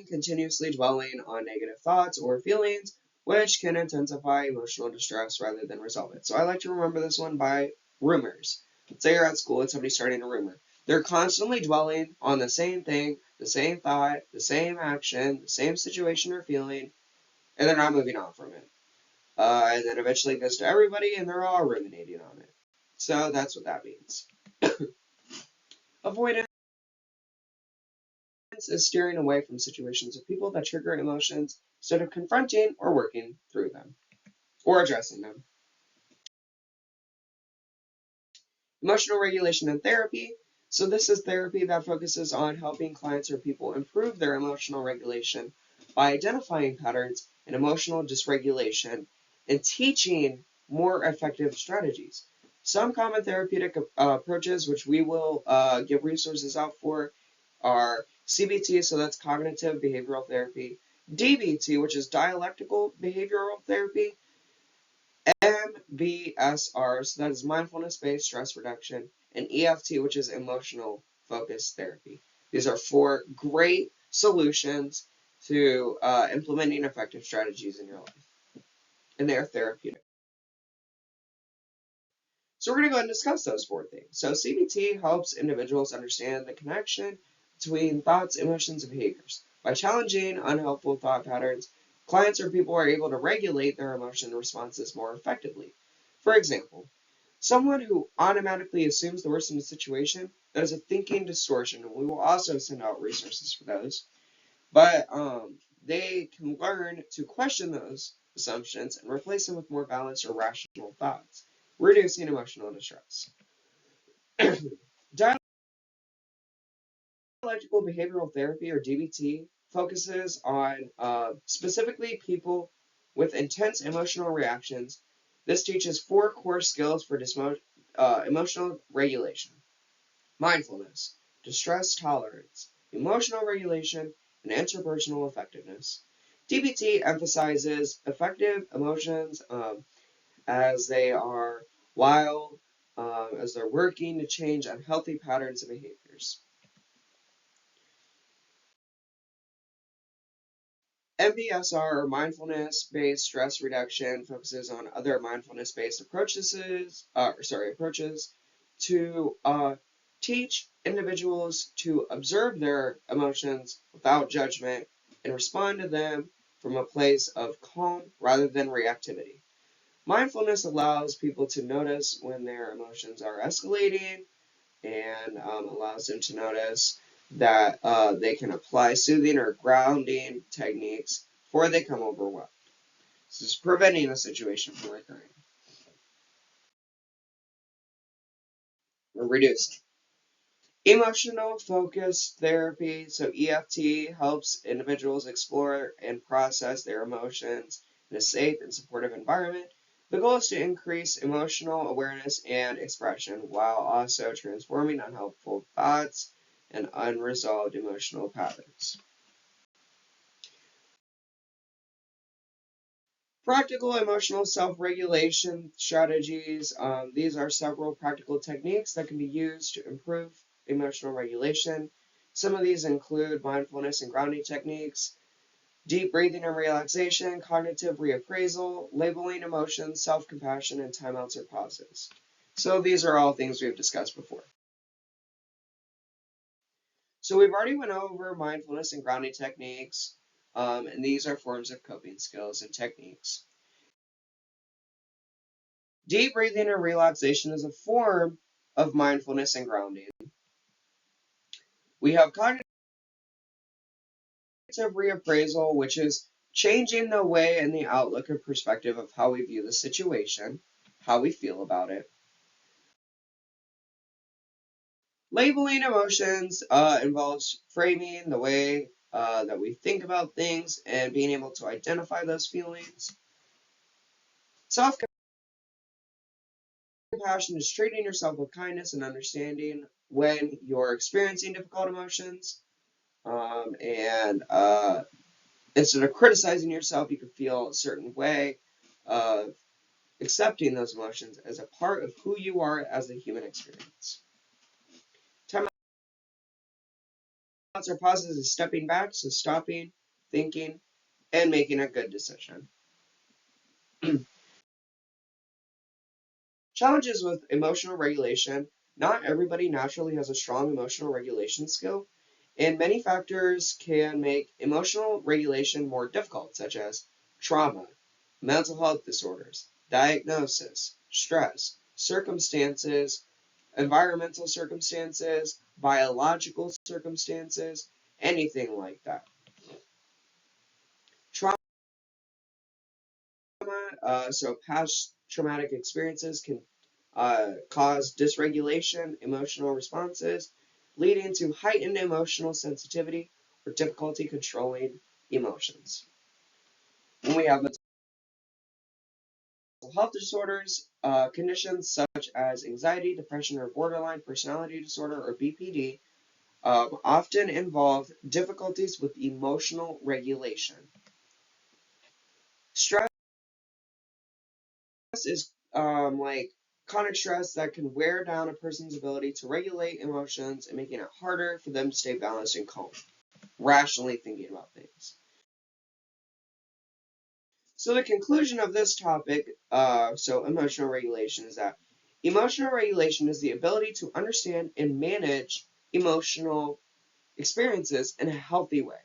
continuously dwelling on negative thoughts or feelings, which can intensify emotional distress rather than resolve it. So I like to remember this one by rumors. Let's say you're at school and somebody's starting a rumor. They're constantly dwelling on the same thing, the same thought, the same action, the same situation or feeling, and they're not moving on from it. And then eventually it goes to everybody and they're all ruminating on it. So that's what that means. Avoidance is steering away from situations or people that trigger emotions instead of confronting or working through them or addressing them. Emotional regulation and therapy. So this is therapy that focuses on helping clients or people improve their emotional regulation by identifying patterns in emotional dysregulation and teaching more effective strategies. Some common therapeutic approaches, which we will give resources out for, are CBT, so that's cognitive behavioral therapy, DBT, which is dialectical behavioral therapy, MBSR, so that is mindfulness-based stress reduction, and EFT, which is emotional focused therapy. These are four great solutions to implementing effective strategies in your life, and they are therapeutic. So we're going to go ahead and discuss those four things. So CBT helps individuals understand the connection between thoughts, emotions, and behaviors. By challenging unhelpful thought patterns, clients or people are able to regulate their emotion responses more effectively. For example, someone who automatically assumes the worst in a situation, that is a thinking distortion, and we will also send out resources for those. But they can learn to question those assumptions and replace them with more balanced or rational thoughts, reducing emotional distress. Dialectical behavioral therapy, or DBT, focuses on specifically people with intense emotional reactions. This teaches four core skills for emotional regulation: mindfulness, distress tolerance, emotional regulation, and interpersonal effectiveness. DBT emphasizes effective emotions as they are while as they're working to change unhealthy patterns and behaviors. MBSR, or mindfulness-based stress reduction, focuses on other mindfulness-based approaches to teach individuals to observe their emotions without judgment and respond to them from a place of calm rather than reactivity. Mindfulness allows people to notice when their emotions are escalating and allows them to notice that they can apply soothing or grounding techniques before they become overwhelmed. This is preventing the situation from recurring or reducing. Emotional focused therapy, so EFT, helps individuals explore and process their emotions in a safe and supportive environment. The goal is to increase emotional awareness and expression while also transforming unhelpful thoughts and unresolved emotional patterns. Practical emotional self-regulation strategies. These are several practical techniques that can be used to improve emotional regulation. Some of these include mindfulness and grounding techniques, deep breathing and relaxation, cognitive reappraisal, labeling emotions, self-compassion, and timeouts or pauses. So these are all things we've discussed before. So we've already went over mindfulness and grounding techniques, and these are forms of coping skills and techniques. Deep breathing and relaxation is a form of mindfulness and grounding. We have cognitive reappraisal, which is changing the way and the outlook and perspective of how we view the situation, how we feel about it. Labeling emotions involves framing the way that we think about things and being able to identify those feelings. Self compassion is treating yourself with kindness and understanding when you're experiencing difficult emotions. And instead of criticizing yourself, you can feel a certain way of accepting those emotions as a part of who you are as a human experience. Time outs or pauses is stepping back, so stopping, thinking, and making a good decision. Challenges with emotional regulation. Not everybody naturally has a strong emotional regulation skill, and many factors can make emotional regulation more difficult, such as trauma, mental health disorders, diagnosis, stress, circumstances, environmental circumstances, biological circumstances, anything like that. Trauma, so past traumatic experiences can cause dysregulation, emotional responses, leading to heightened emotional sensitivity or difficulty controlling emotions. When we have mental health disorders, conditions such as anxiety, depression, or borderline personality disorder, or BPD, often involve difficulties with emotional regulation. Stress is like chronic stress that can wear down a person's ability to regulate emotions and making it harder for them to stay balanced and calm, rationally thinking about things. So the conclusion of this topic, so emotional regulation, is that emotional regulation is the ability to understand and manage emotional experiences in a healthy way.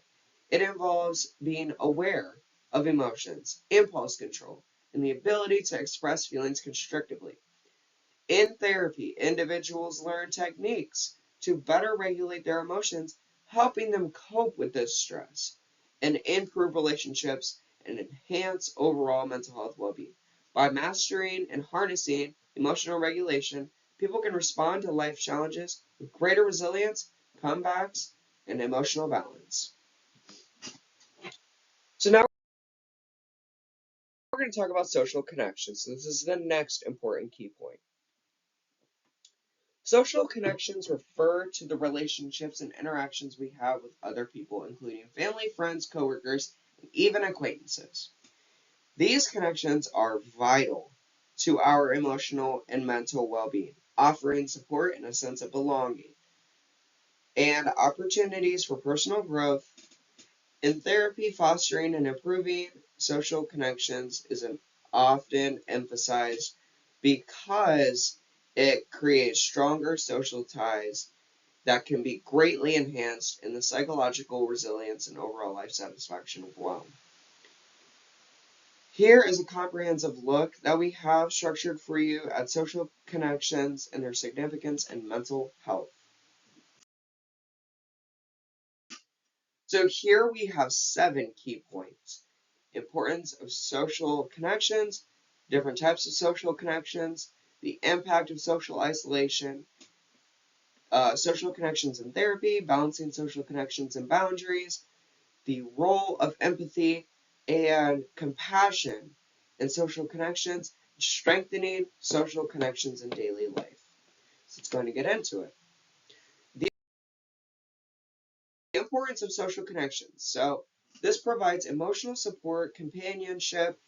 It involves being aware of emotions, impulse control, and the ability to express feelings constructively. In therapy, individuals learn techniques to better regulate their emotions, helping them cope with this stress and improve relationships and enhance overall mental health well-being. By mastering and harnessing emotional regulation, people can respond to life challenges with greater resilience, comebacks, and emotional balance. So now we're going to talk about social connections. So this is the next important key point. Social connections refer to the relationships and interactions we have with other people, including family, friends, coworkers, and even acquaintances. These connections are vital to our emotional and mental well-being, offering support and a sense of belonging, and opportunities for personal growth. In therapy, fostering and improving social connections is often emphasized because it creates stronger social ties that can be greatly enhanced in the psychological resilience and overall life satisfaction of well. Here is a comprehensive look that we have structured for you at social connections and their significance in mental health. So here we have 7 key points. Importance of social connections, different types of social connections, the impact of social isolation, social connections in therapy, balancing social connections and boundaries, the role of empathy and compassion in social connections, strengthening social connections in daily life. So it's going to get into it. The importance of social connections. So this provides emotional support, companionship,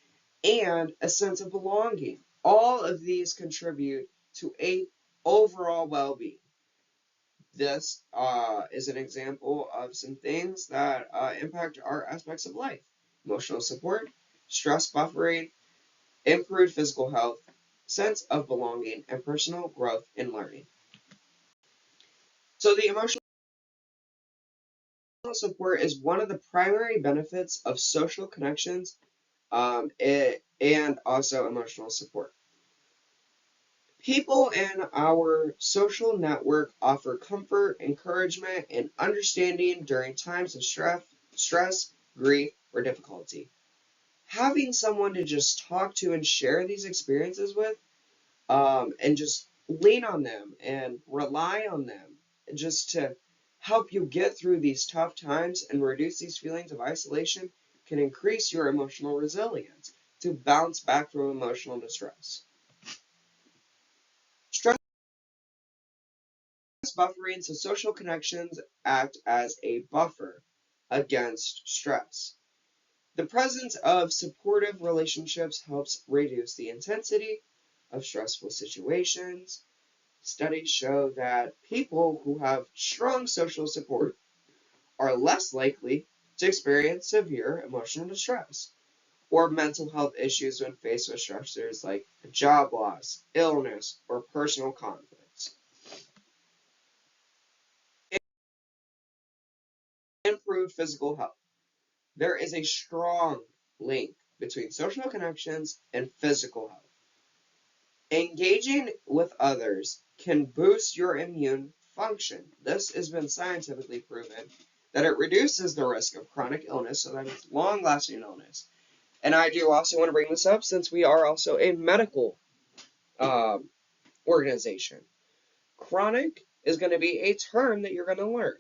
and a sense of belonging. All of these contribute to a overall well-being. This is an example of some things that impact our aspects of life. Emotional support, stress buffering, improved physical health, sense of belonging, and personal growth and learning. So the emotional support is one of the primary benefits of social connections and also emotional support. People in our social network offer comfort, encouragement, and understanding during times of stress, grief, or difficulty. Having someone to just talk to and share these experiences with, and just lean on them and rely on them just to help you get through these tough times and reduce these feelings of isolation can increase your emotional resilience to bounce back from emotional distress. buffering, so social connections act as a buffer against stress. The presence of supportive relationships helps reduce the intensity of stressful situations. Studies show that people who have strong social support are less likely to experience severe emotional distress or mental health issues when faced with stressors like job loss, illness, or personal conflicts. Improved physical health. There is a strong link between social connections and physical health. Engaging with others can boost your immune function. This has been scientifically proven that it reduces the risk of chronic illness, so that is long lasting illness. And I do also want to bring this up since we are also a medical um, organization. Chronic is going to be a term that you're going to learn.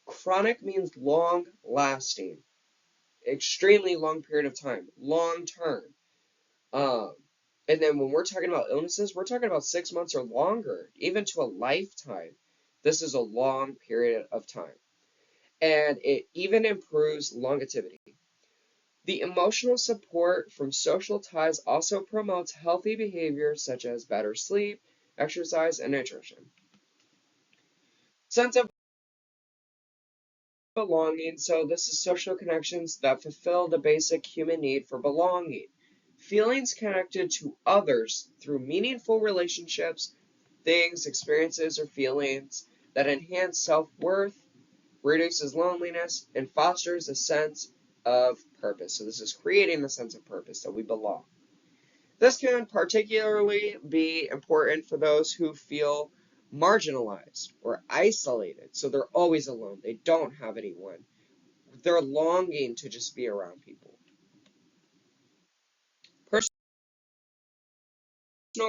Chronic means long lasting, extremely long period of time, long term. Um, and then when we're talking about illnesses, we're talking about 6 months or longer, even to a lifetime. This is a long period of time. And it even improves longevity. The emotional support from social ties also promotes healthy behaviors such as better sleep, exercise, and nutrition. Sense of belonging. So this is social connections that fulfill the basic human need for belonging. Feelings connected to others through meaningful relationships, things, experiences, or feelings that enhance self-worth, reduces loneliness, and fosters a sense of purpose. So this is creating a sense of purpose that we belong. This can particularly be important for those who feel marginalized or isolated. So they're always alone. They don't have anyone. They're longing to just be around people. Personal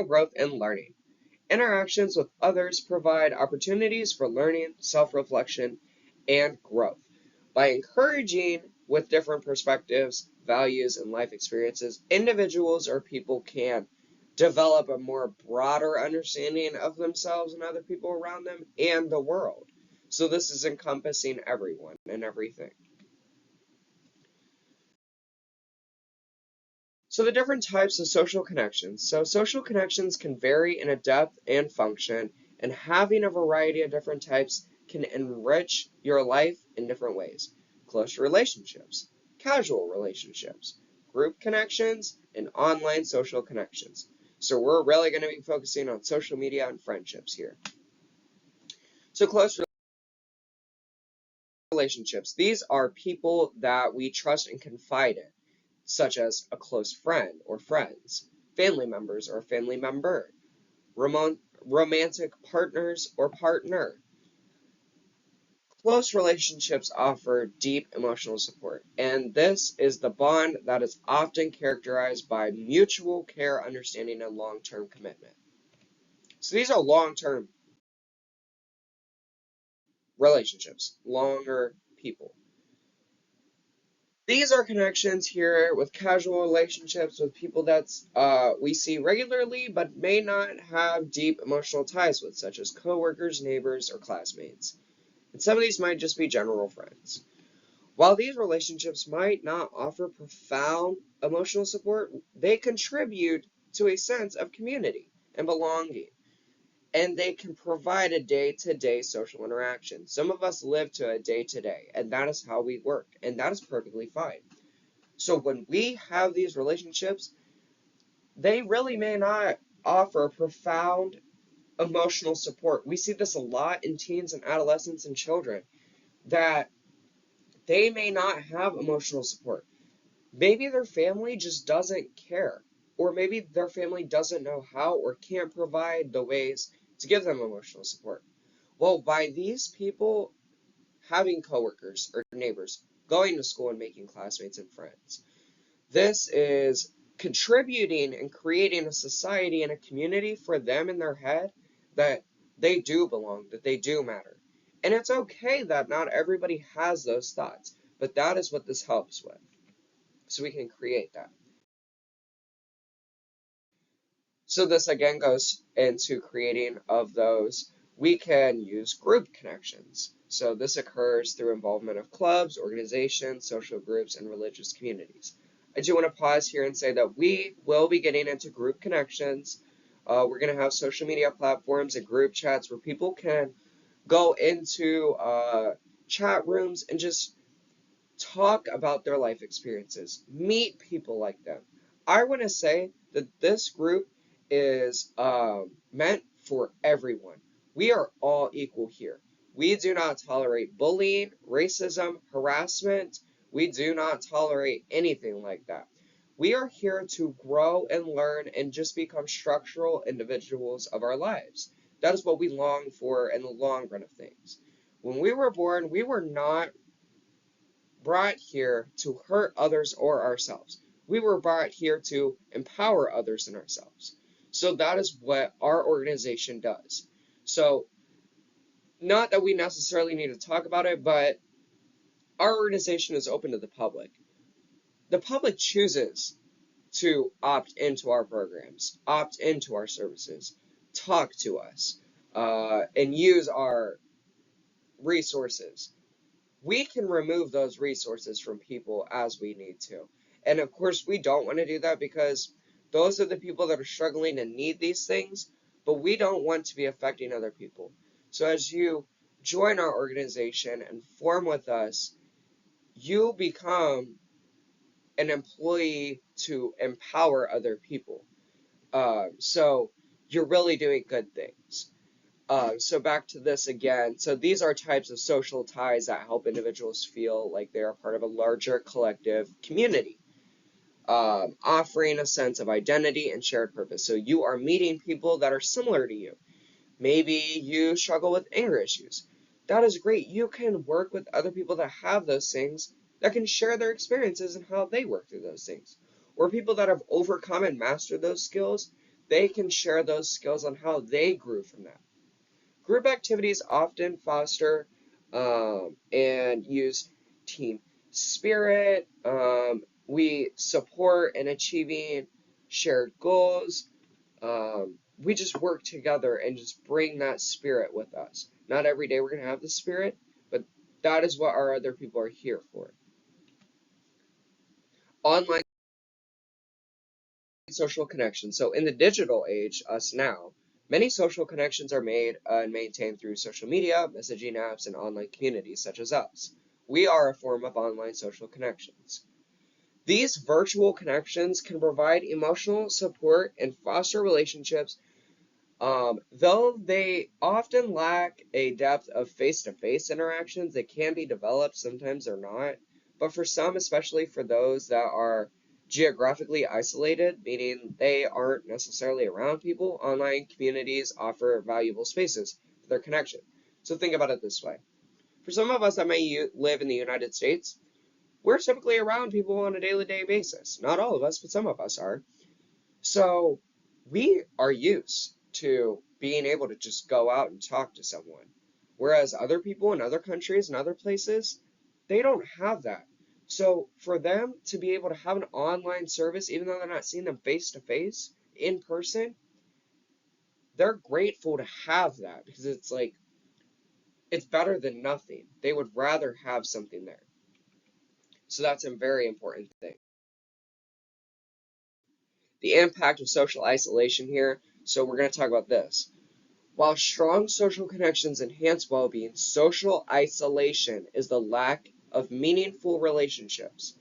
growth and learning. Interactions with others provide opportunities for learning, self-reflection, and growth. By encouraging with different perspectives, values, and life experiences, individuals or people can develop a more broader understanding of themselves and other people around them and the world. So this is encompassing everyone and everything. So the different types of social connections. So social connections can vary in a depth and function, and having a variety of different types can enrich your life in different ways. Close relationships, casual relationships, group connections, and online social connections. So we're really going to be focusing on social media and friendships here. So close relationships. These are people that we trust and confide in, such as a close friend or friends, family members or family member, romantic partners or partner. Close relationships offer deep emotional support, and this is the bond that is often characterized by mutual care, understanding, and long-term commitment. So these are long-term relationships, longer people. These are connections here with casual relationships with people that we see regularly but may not have deep emotional ties with, such as coworkers, neighbors, or classmates. And some of these might just be general friends. While these relationships might not offer profound emotional support, they contribute to a sense of community and belonging, and they can provide a day-to-day social interaction. Some of us live to a day-to-day, and that is how we work, and that is perfectly fine. So when we have these relationships, they really may not offer profound emotional support. We see this a lot in teens and adolescents and children, that they may not have emotional support. Maybe their family just doesn't care, or maybe their family doesn't know how or can't provide the ways to give them emotional support. Well, by these people having coworkers or neighbors, going to school and making classmates and friends, this is contributing and creating a society and a community for them in their head that they do belong, that they do matter. And it's okay that not everybody has those thoughts, but that is what this helps with. So we can create that. So this again goes into creating of those We can use group connections. So this occurs through involvement of clubs, organizations, social groups, and religious communities. I do want to pause here and say that we will be getting into group connections. We're going to have social media platforms and group chats where people can go into chat rooms and just talk about their life experiences, meet people like them. I want to say that this group is meant for everyone. We are all equal here. We do not tolerate bullying, racism, harassment. We do not tolerate anything like that. We are here to grow and learn and just become structural individuals of our lives. That is what we long for in the long run of things. When we were born, we were not brought here to hurt others or ourselves. We were brought here to empower others and ourselves. So that is what our organization does. So, not that we necessarily need to talk about it, but our organization is open to the public. The public chooses to opt into our programs, opt into our services, talk to us, and use our resources. We can remove those resources from people as we need to. And of course, we don't want to do that because those are the people that are struggling and need these things, but we don't want to be affecting other people. So as you join our organization and form with us, you become an employee to empower other people. So you're really doing good things. So back to this again. So these are types of social ties that help individuals feel like they are part of a larger collective community, offering a sense of identity and shared purpose. So you are meeting people that are similar to you. Maybe you struggle with anger issues. That is great. You can work with other people that have those things that can share their experiences and how they work through those things. Or people that have overcome and mastered those skills, they can share those skills on how they grew from that. Group activities often foster and use team spirit. We support in achieving shared goals. We just work together and just bring that spirit with us. Not every day we're going to have the spirit, but that is what our other people are here for. Online social connections. So in the digital age, us now, many social connections are made and maintained through social media, messaging apps, and online communities such as us. We are a form of online social connections. These virtual connections can provide emotional support and foster relationships, though they often lack a depth of face-to-face interactions. They can be developed, sometimes they're not. But for some, especially for those that are geographically isolated, meaning they aren't necessarily around people, online communities offer valuable spaces for their connection. So think about it this way. For some of us that may live in the United States, we're typically around people on a daily basis. Not all of us, but some of us are. So we are used to being able to just go out and talk to someone. Whereas other people in other countries and other places, they don't have that. So for them to be able to have an online service, even though they're not seeing them face to face, in person, they're grateful to have that because it's like, it's better than nothing. They would rather have something there. So that's a very important thing. The impact of social isolation here. So we're going to talk about this. While strong social connections enhance well-being, social isolation is the lack of meaningful relationships.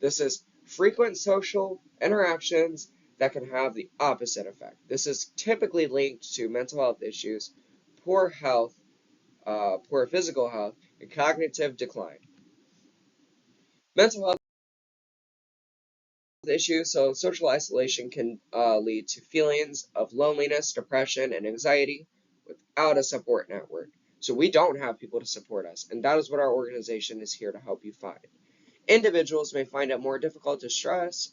This is frequent social interactions that can have the opposite effect. This is typically linked to mental health issues, poor health, poor physical health, and cognitive decline. Mental health issues, so social isolation can lead to feelings of loneliness, depression, and anxiety without a support network. So we don't have people to support us, and that is what our organization is here to help you find. Individuals may find it more difficult to stress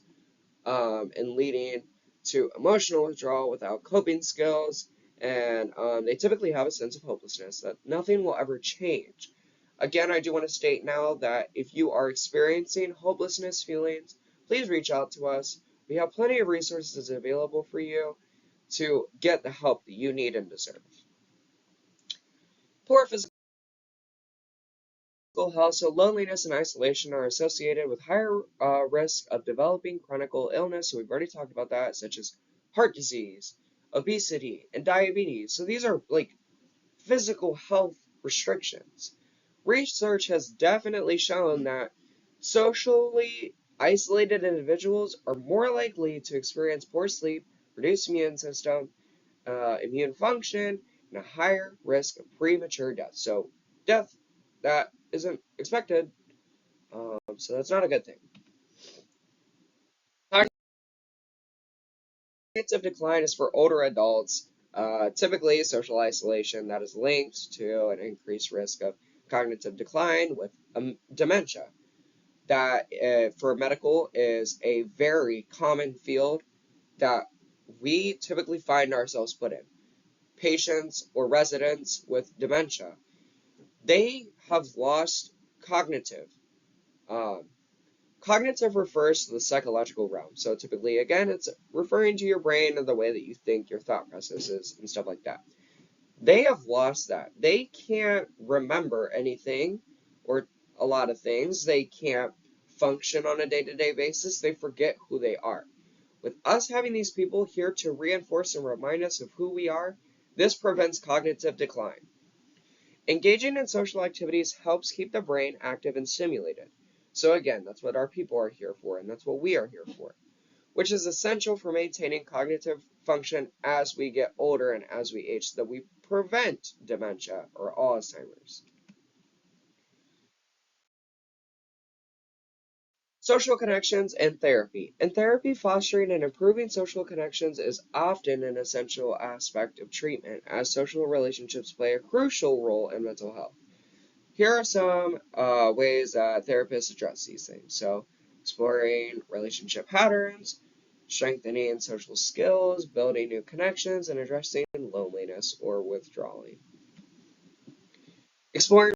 and leading to emotional withdrawal without coping skills, and they typically have a sense of hopelessness that nothing will ever change. Again, I do want to state now that if you are experiencing hopelessness feelings, please reach out to us. We have plenty of resources available for you to get the help that you need and deserve. Poor physical health, so loneliness and isolation are associated with higher risk of developing chronic illness. So we've already talked about that, such as heart disease, obesity, and diabetes. So these are like physical health restrictions. Research has definitely shown that socially isolated individuals are more likely to experience poor sleep, reduced immune system, immune function, and a higher risk of premature death. So, death that isn't expected, so that's not a good thing. Cognitive decline is for older adults, typically social isolation that is linked to an increased risk of cognitive decline with dementia. That for medical is a very common field that we typically find ourselves put in. Patients or residents with dementia, they have lost cognitive. Um, Cognitive refers to the psychological realm. So typically, again, it's referring to your brain and the way that you think, your thought processes, and stuff like that. They have lost that. They can't remember anything or a lot of things. They can't function on a day-to-day basis. They forget who they are. With us having these people here to reinforce and remind us of who we are, this prevents cognitive decline. Engaging in social activities helps keep the brain active and stimulated. So again, that's what our people are here for, and that's what we are here for, which is essential for maintaining cognitive function as we get older and as we age so that we prevent dementia or Alzheimer's. Social connections and therapy. In therapy, fostering and improving social connections is often an essential aspect of treatment, as social relationships play a crucial role in mental health. Here are some ways that therapists address these things. So, exploring relationship patterns, strengthening social skills, building new connections, and addressing loneliness or withdrawing. Exploring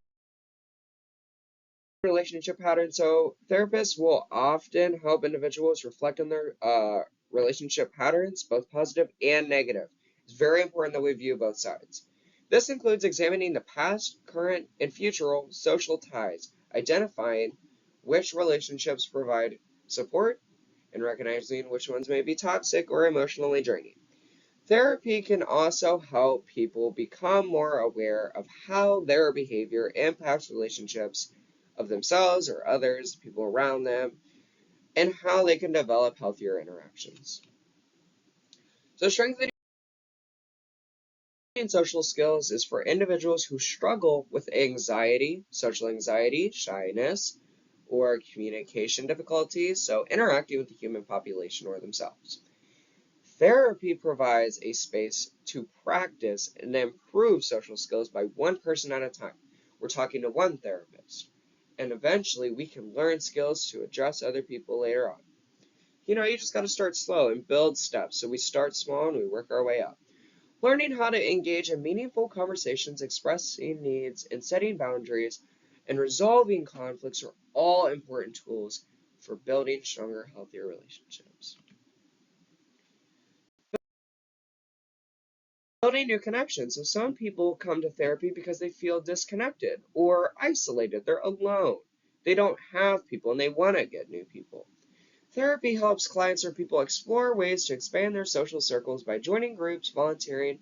relationship patterns. So, therapists will often help individuals reflect on their relationship patterns, both positive and negative. It's very important that we view both sides. This includes examining the past, current, and future social ties, identifying which relationships provide support, and recognizing which ones may be toxic or emotionally draining. Therapy can also help people become more aware of how their behavior impacts relationships of themselves or others, people around them, and how they can develop healthier interactions. So, strengthening social skills is for individuals who struggle with anxiety, social anxiety, shyness, or communication difficulties, so interacting with the human population or themselves. Therapy provides a space to practice and improve social skills by one person at a time. We're talking to one therapist. And eventually we can learn skills to address other people later on. You just got to start slow and build steps. So we start small and we work our way up. Learning how to engage in meaningful conversations, expressing needs, and setting boundaries, and resolving conflicts are all important tools for building stronger, healthier relationships. Building new connections. So some people come to therapy because they feel disconnected or isolated. They're alone. They don't have people and they want to get new people. Therapy helps clients or people explore ways to expand their social circles by joining groups, volunteering,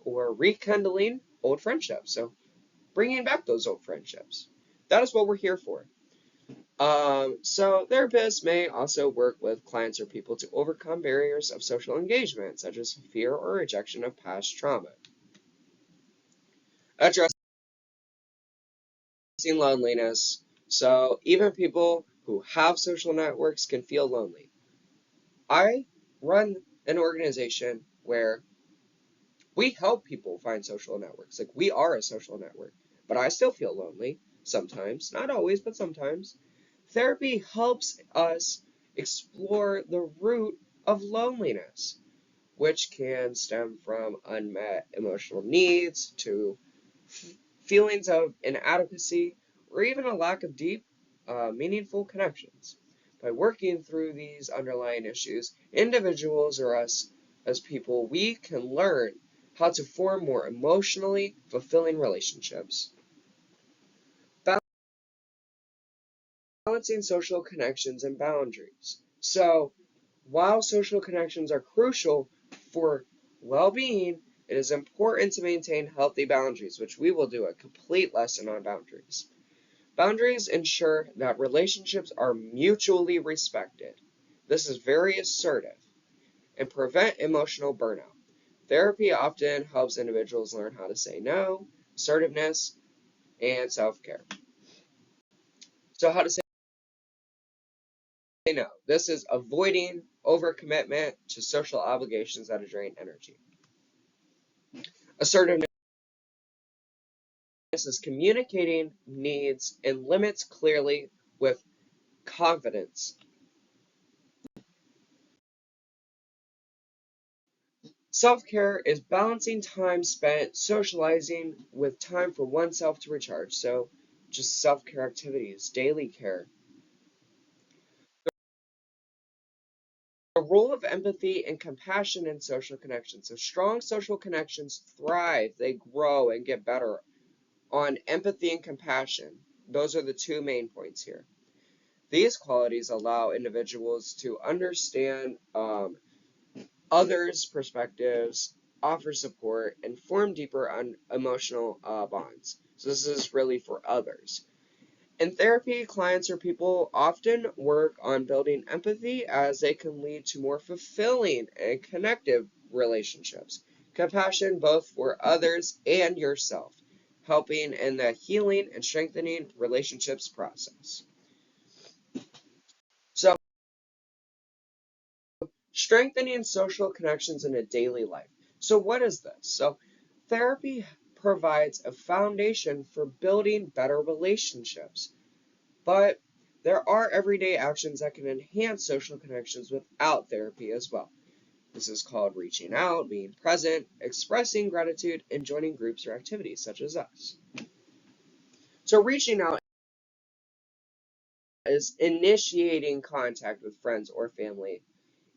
or rekindling old friendships. So bringing back those old friendships. That is what we're here for. So therapists may also work with clients or people to overcome barriers of social engagement, such as fear or rejection of past trauma. Addressing loneliness. So even people who have social networks can feel lonely. I run an organization where we help people find social networks. Like we are a social network, but I still feel lonely sometimes, not always, but sometimes. Therapy helps us explore the root of loneliness, which can stem from unmet emotional needs to feelings of inadequacy or even a lack of deep, meaningful connections. By working through these underlying issues, individuals or us as people, we can learn how to form more emotionally fulfilling relationships. Balancing social connections and boundaries. So, while social connections are crucial for well-being, it is important to maintain healthy boundaries, which we will do a complete lesson on boundaries. Boundaries ensure that relationships are mutually respected. This is very assertive and prevent emotional burnout. Therapy often helps individuals learn how to say no, assertiveness, and self-care. So how to say no. This is avoiding overcommitment to social obligations that drain energy. Assertiveness is communicating needs and limits clearly with confidence. Self-care is balancing time spent socializing with time for oneself to recharge. So just self-care activities, daily care. The role of empathy and compassion in social connections. So strong social connections thrive, they grow and get better on empathy and compassion. Those are the two main points here. These qualities allow individuals to understand others' perspectives, offer support, and form deeper emotional bonds. So this is really for others. In therapy, clients or people often work on building empathy as they can lead to more fulfilling and connective relationships. Compassion both for others and yourself, helping in the healing and strengthening relationships process. So, strengthening social connections in a daily life. So, what is this? So, therapy provides a foundation for building better relationships. But there are everyday actions that can enhance social connections without therapy as well. This is called reaching out, being present, expressing gratitude, and joining groups or activities such as us. So reaching out is initiating contact with friends or family,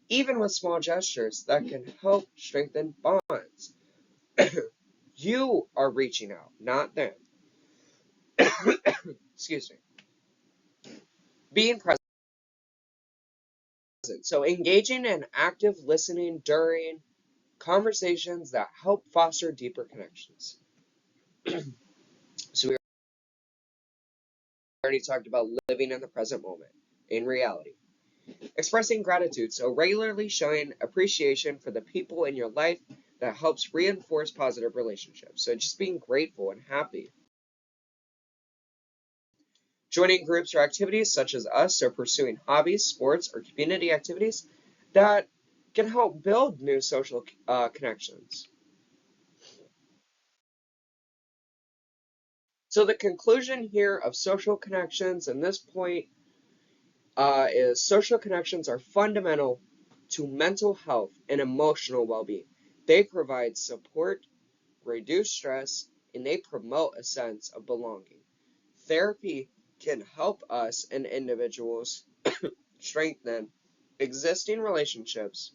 even with small gestures that can help strengthen bonds. You are reaching out, not them. Excuse me. Being present. So engaging in active listening during conversations that help foster deeper connections. So we already talked about living in the present moment, in reality. Expressing gratitude, so regularly showing appreciation for the people in your life that helps reinforce positive relationships. So just being grateful and happy. Joining groups or activities such as us, so pursuing hobbies, sports, or community activities that can help build new social connections. So the conclusion here of social connections and this point is social connections are fundamental to mental health and emotional well-being. They provide support, reduce stress, and they promote a sense of belonging. Therapy can help us and individuals strengthen existing relationships,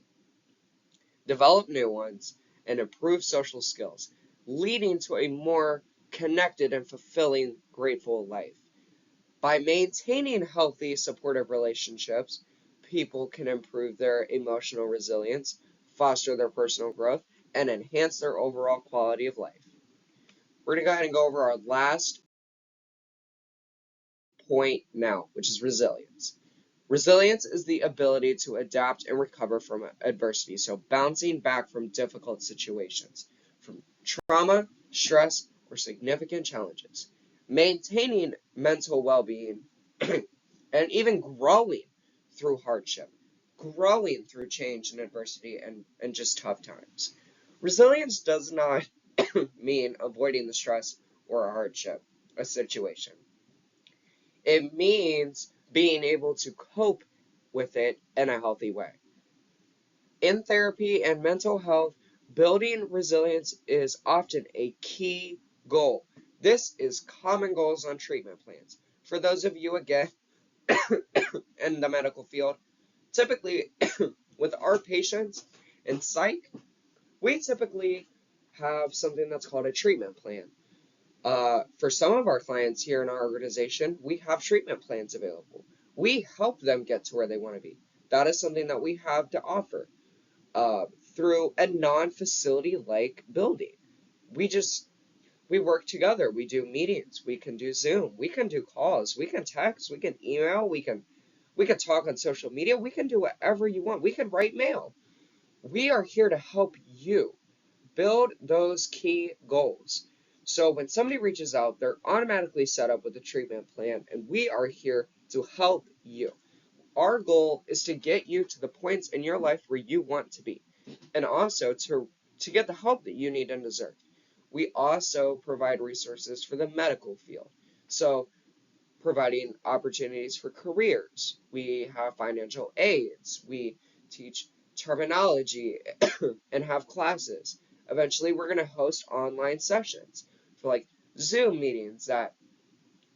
develop new ones, and improve social skills, leading to a more connected and fulfilling, grateful life. By maintaining healthy, supportive relationships, people can improve their emotional resilience, foster their personal growth, and enhance their overall quality of life. We're going to go ahead and go over our last point now, which is resilience. Resilience is the ability to adapt and recover from adversity, so bouncing back from difficult situations, from trauma, stress, or significant challenges. Maintaining mental well-being and even growing through hardship, growing through change and adversity and just tough times. Resilience does not mean avoiding the stress or a hardship, a situation. It means being able to cope with it in a healthy way. In therapy and mental health, building resilience is often a key goal. This is common goals on treatment plans. For those of you, again, in the medical field, typically with our patients in psych, we typically have something that's called a treatment plan. For some of our clients here in our organization, we have treatment plans available. We help them get to where they want to be. That is something that we have to offer uh, through a non-facility like building. We just we work together. We do meetings. We can do Zoom. We can do calls. We can text. We can email. We can talk on social media. We can do whatever you want. We can write mail. We are here to help you build those key goals. So when somebody reaches out, they're automatically set up with a treatment plan, and we are here to help you. Our goal is to get you to the points in your life where you want to be, and also to get the help that you need and deserve. We also provide resources for the medical field. So providing opportunities for careers. We have financial aids. We teach terminology and have classes. Eventually, we're going to host online sessions for like Zoom meetings that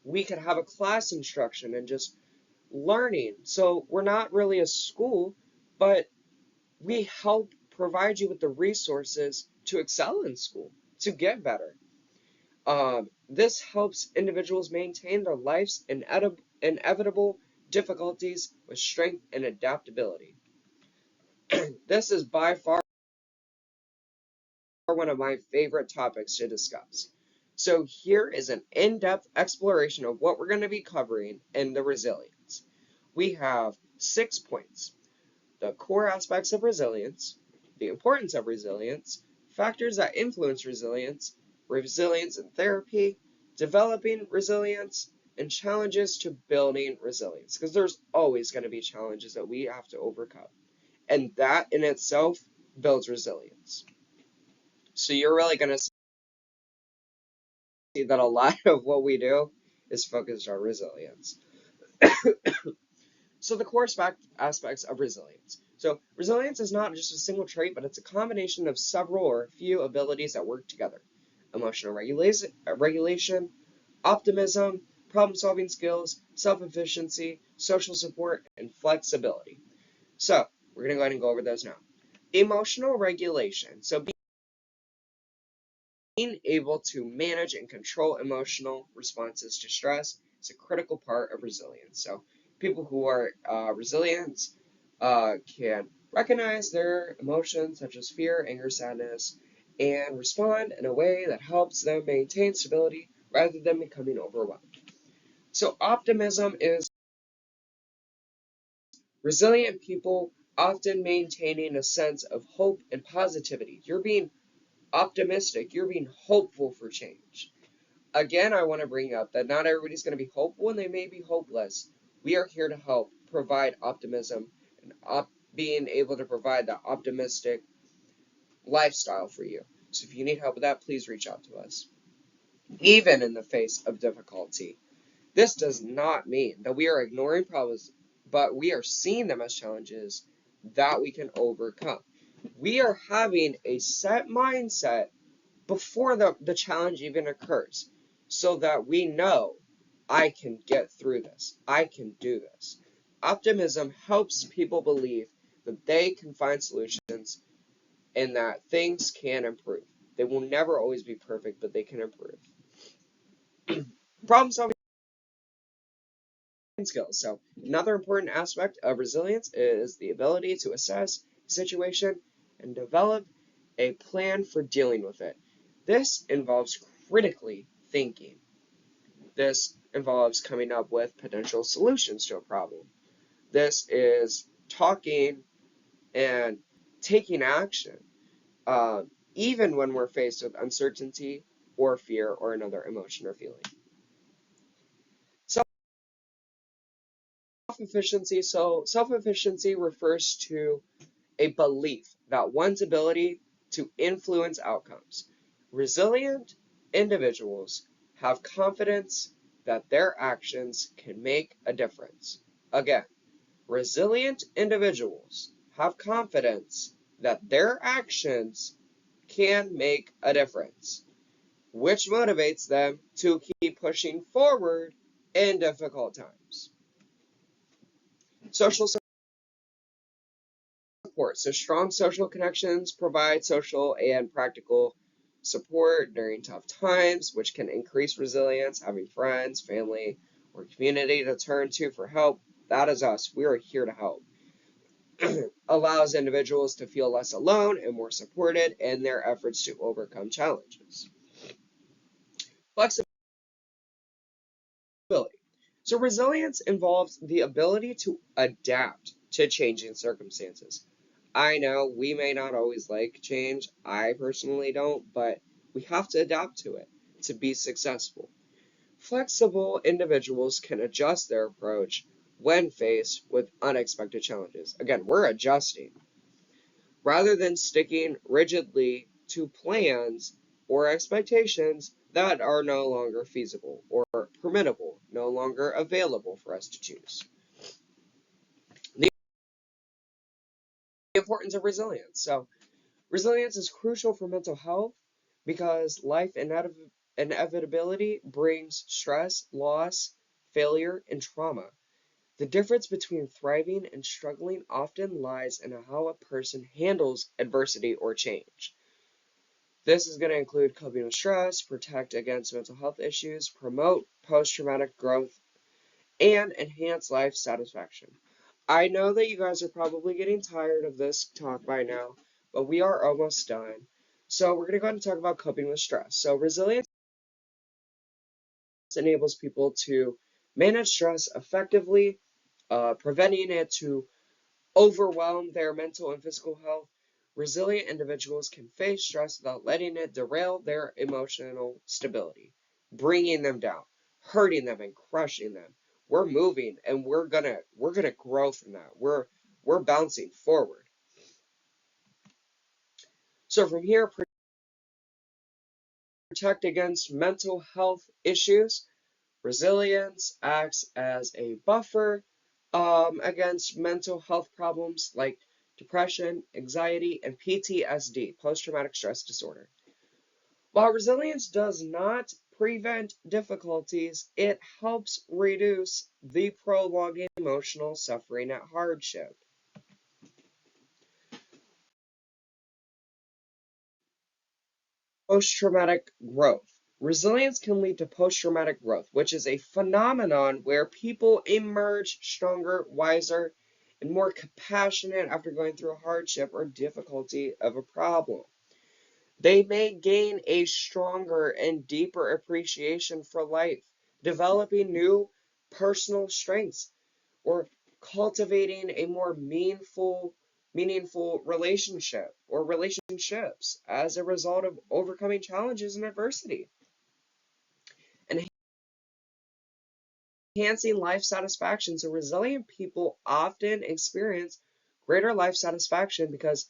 we could have a class instruction and just learning. So we're not really a school, but we help provide you with the resources to excel in school, to get better. This helps individuals maintain their life's inevitable difficulties with strength and adaptability. This is by far one of my favorite topics to discuss. So here is an in-depth exploration of what we're going to be covering in the resilience. We have 6 points: the core aspects of resilience, the importance of resilience, factors that influence resilience, resilience in therapy, developing resilience, and challenges to building resilience. Because there's always going to be challenges that we have to overcome. And that in itself builds resilience. So you're really going to see that a lot of what we do is focused on resilience. So the core aspects of resilience. So resilience is not just a single trait, but it's a combination of several or a few abilities that work together: emotional regulation, optimism, problem-solving skills, self-efficiency, social support, and flexibility. So we're going to go ahead and go over those now. Emotional regulation. So being able to manage and control emotional responses to stress is a critical part of resilience. So people who are resilient can recognize their emotions such as fear, anger, sadness, and respond in a way that helps them maintain stability rather than becoming overwhelmed. So optimism is resilient people often maintaining a sense of hope and positivity. You're being optimistic. You're being hopeful for change. Again, I want to bring up that not everybody's going to be hopeful and they may be hopeless. We are here to help provide optimism and being able to provide that optimistic lifestyle for you. So if you need help with that, please reach out to us. Even in the face of difficulty. This does not mean that we are ignoring problems, but we are seeing them as challenges that we can overcome. We are having a set mindset before the challenge even occurs, so that we know I can get through this. I can do this. Optimism helps people believe that they can find solutions and that things can improve. They will never always be perfect, but they can improve. Problem solving skills. So another important aspect of resilience is the ability to assess a situation and develop a plan for dealing with it. This involves critically thinking. This involves coming up with potential solutions to a problem. This is talking and taking action, even when we're faced with uncertainty or fear or another emotion or feeling. Self-efficiency. So self-efficiency refers to a belief that one's ability to influence outcomes. Resilient individuals have confidence that their actions can make a difference. Again, resilient individuals have confidence that their actions can make a difference, which motivates them to keep pushing forward in difficult times. Social support. So strong social connections provide social and practical support during tough times, which can increase resilience, having friends, family, or community to turn to for help. That is us. We are here to help. Allows individuals to feel less alone and more supported in their efforts to overcome challenges. Flexibility. So resilience involves the ability to adapt to changing circumstances. I know we may not always like change. I personally don't, but we have to adapt to it to be successful. Flexible individuals can adjust their approach when faced with unexpected challenges. Again, we're adjusting rather than sticking rigidly to plans or expectations that are no longer feasible or permittable, no longer available for us to choose. The importance of resilience. So, resilience is crucial for mental health because life inevitability brings stress, loss, failure, and trauma. The difference between thriving and struggling often lies in how a person handles adversity or change. This is going to include coping with stress, protect against mental health issues, promote post-traumatic growth, and enhance life satisfaction. I know that you guys are probably getting tired of this talk by now, but we are almost done. So we're going to go ahead and talk about coping with stress. So resilience enables people to manage stress effectively, preventing it to overwhelm their mental and physical health. Resilient individuals can face stress without letting it derail their emotional stability, bringing them down, hurting them, and crushing them. We're moving, and we're gonna grow from that. We're bouncing forward. So from here, protect against mental health issues. Resilience acts as a buffer against mental health problems like depression, anxiety, and PTSD, post-traumatic stress disorder. While resilience does not prevent difficulties, it helps reduce the prolonged emotional suffering at hardship. Post-traumatic growth. Resilience can lead to post-traumatic growth, which is a phenomenon where people emerge stronger, wiser, and more compassionate after going through a hardship or difficulty of a problem. They may gain a stronger and deeper appreciation for life, developing new personal strengths, or cultivating a more meaningful relationship or relationships as a result of overcoming challenges and adversity. Enhancing life satisfaction. So resilient people often experience greater life satisfaction because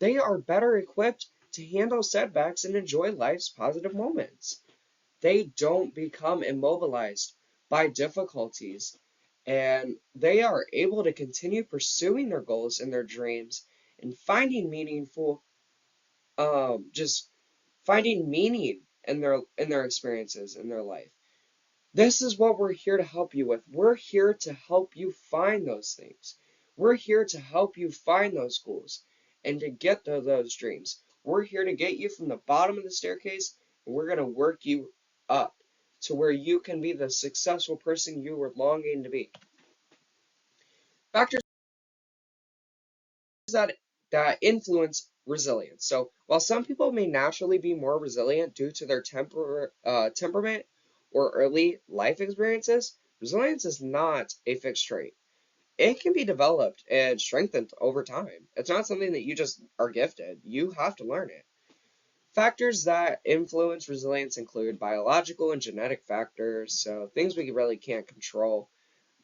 they are better equipped to handle setbacks and enjoy life's positive moments. They don't become immobilized by difficulties, and they are able to continue pursuing their goals and their dreams and finding meaningful, just finding meaning in their experiences in their life. This is what we're here to help you with. We're here to help you find those things. We're here to help you find those goals and to get to those dreams. We're here to get you from the bottom of the staircase, and we're going to work you up to where you can be the successful person you were longing to be. Factors that influence resilience. So while some people may naturally be more resilient due to their temperament or early life experiences, resilience is not a fixed trait. It can be developed and strengthened over time. It's not something that you just are gifted. You have to learn it. Factors that influence resilience include biological and genetic factors, so things we really can't control.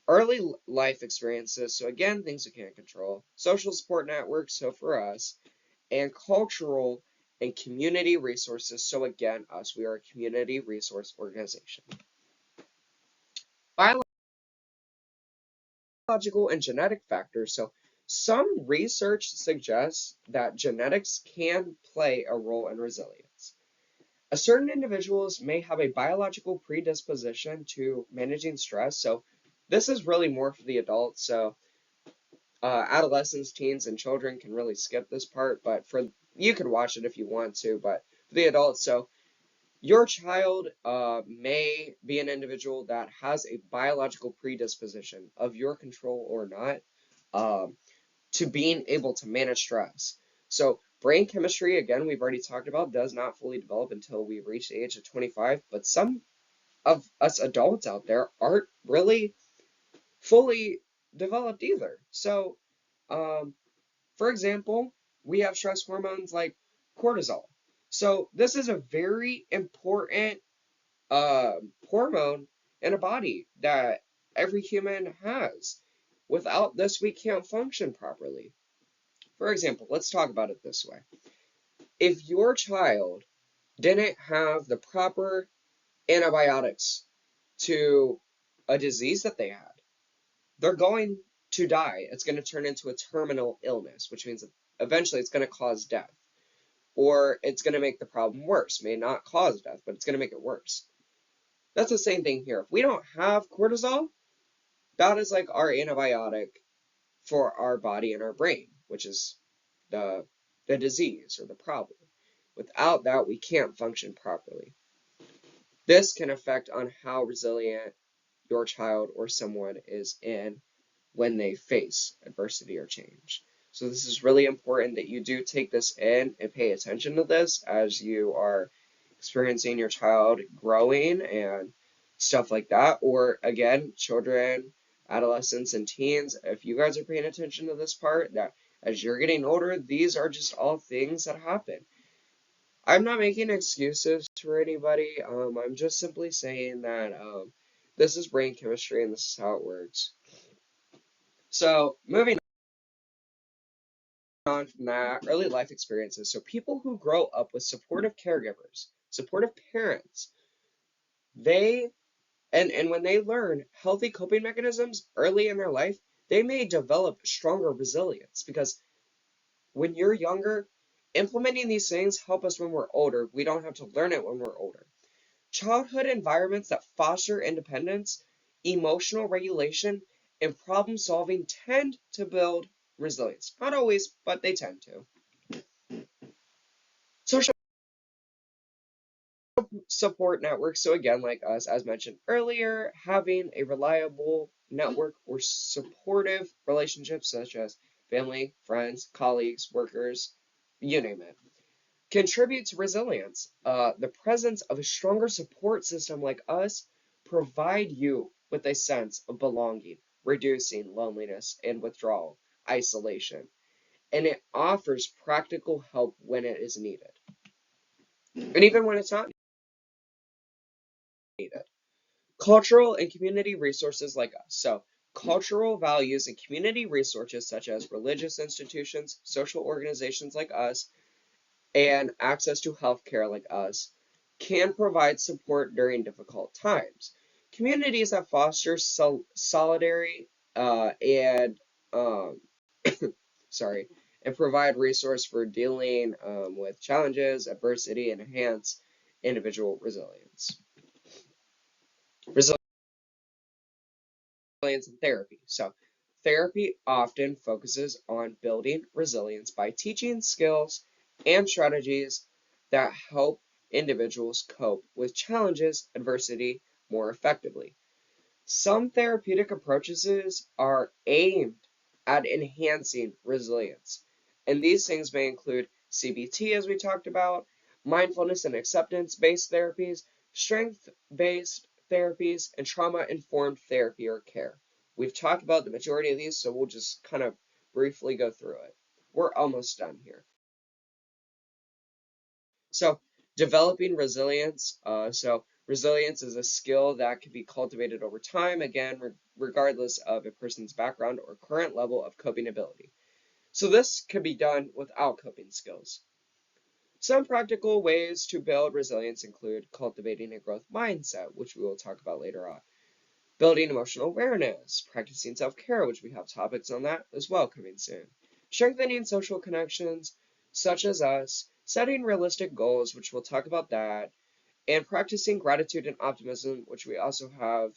Early life experiences, so again, things we can't control. Social support networks, so for us. And cultural and community resources, so again, us, we are a community resource organization. Biological and genetic factors, so some research suggests that genetics can play a role in resilience. Certain individuals may have a biological predisposition to managing stress, so this is really more for the adults, so adolescents, teens, and children can really skip this part, but you can watch it if you want to, but the adults. So your child may be an individual that has a biological predisposition of your control or not um, to being able to manage stress. So brain chemistry, again, we've already talked about, does not fully develop until we reach the age of 25, but some of us adults out there aren't really fully developed either. So, um, for example, we have stress hormones like cortisol. So this is a very important hormone in a body that every human has. Without this, we can't function properly. For example, let's talk about it this way. If your child didn't have the proper antibiotics to a disease that they had, they're going to die. It's going to turn into a terminal illness, which means that eventually it's going to cause death. Or it's going to make the problem worse. May not cause death, but it's going to make it worse. That's the same thing here. If we don't have cortisol, that is like our antibiotic for our body and our brain, which is the disease or the problem. Without that, we can't function properly. This can affect on how resilient your child or someone is in when they face adversity or change. So this is really important that you do take this in and pay attention to this as you are experiencing your child growing and stuff like that. Or again, children, adolescents, and teens, if you guys are paying attention to this part, that as you're getting older, these are just all things that happen. I'm not making excuses for anybody. I'm just simply saying that this is brain chemistry and this is how it works. So moving on from that, early life experiences. So people who grow up with supportive caregivers, supportive parents, they and when they learn healthy coping mechanisms early in their life, they may develop stronger resilience because when you're younger, implementing these things help us when we're older. We don't have to learn it when we're older. Childhood environments that foster independence, emotional regulation, and problem solving tend to build resilience. Not always, but they tend to. Social support networks. So again, like us, as mentioned earlier, having a reliable network or supportive relationships such as family, friends, colleagues, workers, you name it, contribute to resilience. The presence of a stronger support system like us provide you with a sense of belonging, reducing loneliness and withdrawal, isolation, and it offers practical help when it is needed. And even when it's not needed. Cultural and community resources like us. So, cultural values and community resources such as religious institutions, social organizations like us, and access to healthcare like us can provide support during difficult times. Communities that foster solidarity and um, sorry, and provide resource for dealing with challenges, adversity, and enhance individual resilience. Resilience and therapy. So, therapy often focuses on building resilience by teaching skills and strategies that help individuals cope with challenges, adversity more effectively. Some therapeutic approaches are aimed at enhancing resilience, and these things may include CBT, as we talked about, mindfulness and acceptance based therapies, strength based therapies, and trauma informed therapy or care. We've talked about the majority of these, so we'll just kind of briefly go through it. We're almost done here. So, developing resilience. Resilience is a skill that can be cultivated over time, again, regardless of a person's background or current level of coping ability. So, this can be done without coping skills. Some practical ways to build resilience include cultivating a growth mindset, which we will talk about later on, building emotional awareness, practicing self care, which we have topics on that as well coming soon, strengthening social connections, such as us, setting realistic goals, which we'll talk about that, and practicing gratitude and optimism, which we also have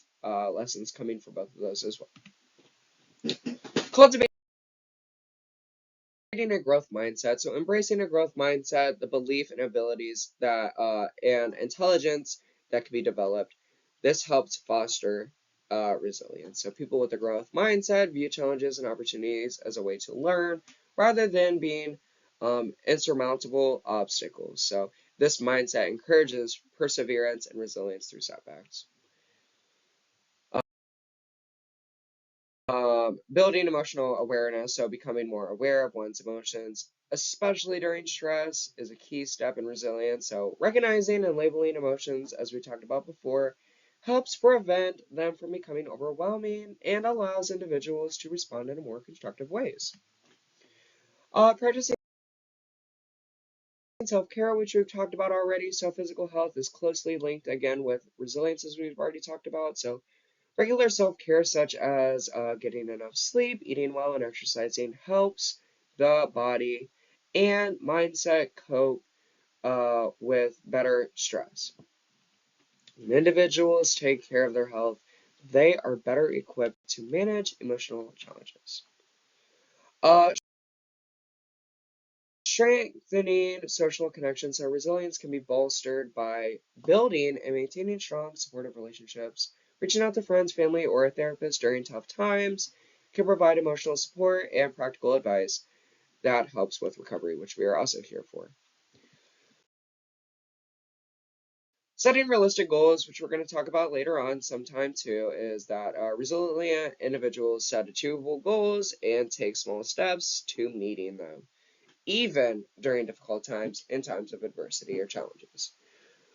lessons coming for both of those as well. Cultivating a growth mindset. So embracing a growth mindset, the belief and abilities that and intelligence that can be developed. This helps foster resilience. So people with a growth mindset view challenges and opportunities as a way to learn rather than being insurmountable obstacles. So this mindset encourages perseverance and resilience through setbacks. Building emotional awareness, so becoming more aware of one's emotions, especially during stress, is a key step in resilience. So recognizing and labeling emotions, as we talked about before, helps prevent them from becoming overwhelming and allows individuals to respond in more constructive ways. Practicing self-care, which we've talked about already, so physical health is closely linked again with resilience, as we've already talked about. So regular self-care, such as getting enough sleep, eating well, and exercising, helps the body and mindset cope with better stress. When individuals take care of their health, they are better equipped to manage emotional challenges. Uh, Strengthening social connections. So resilience can be bolstered by building and maintaining strong, supportive relationships. Reaching out to friends, family, or a therapist during tough times can provide emotional support and practical advice that helps with recovery, which we are also here for. Setting realistic goals, which we're going to talk about later on sometime too, is that resilient individuals set achievable goals and take small steps to meeting them, even during difficult times and times of adversity or challenges.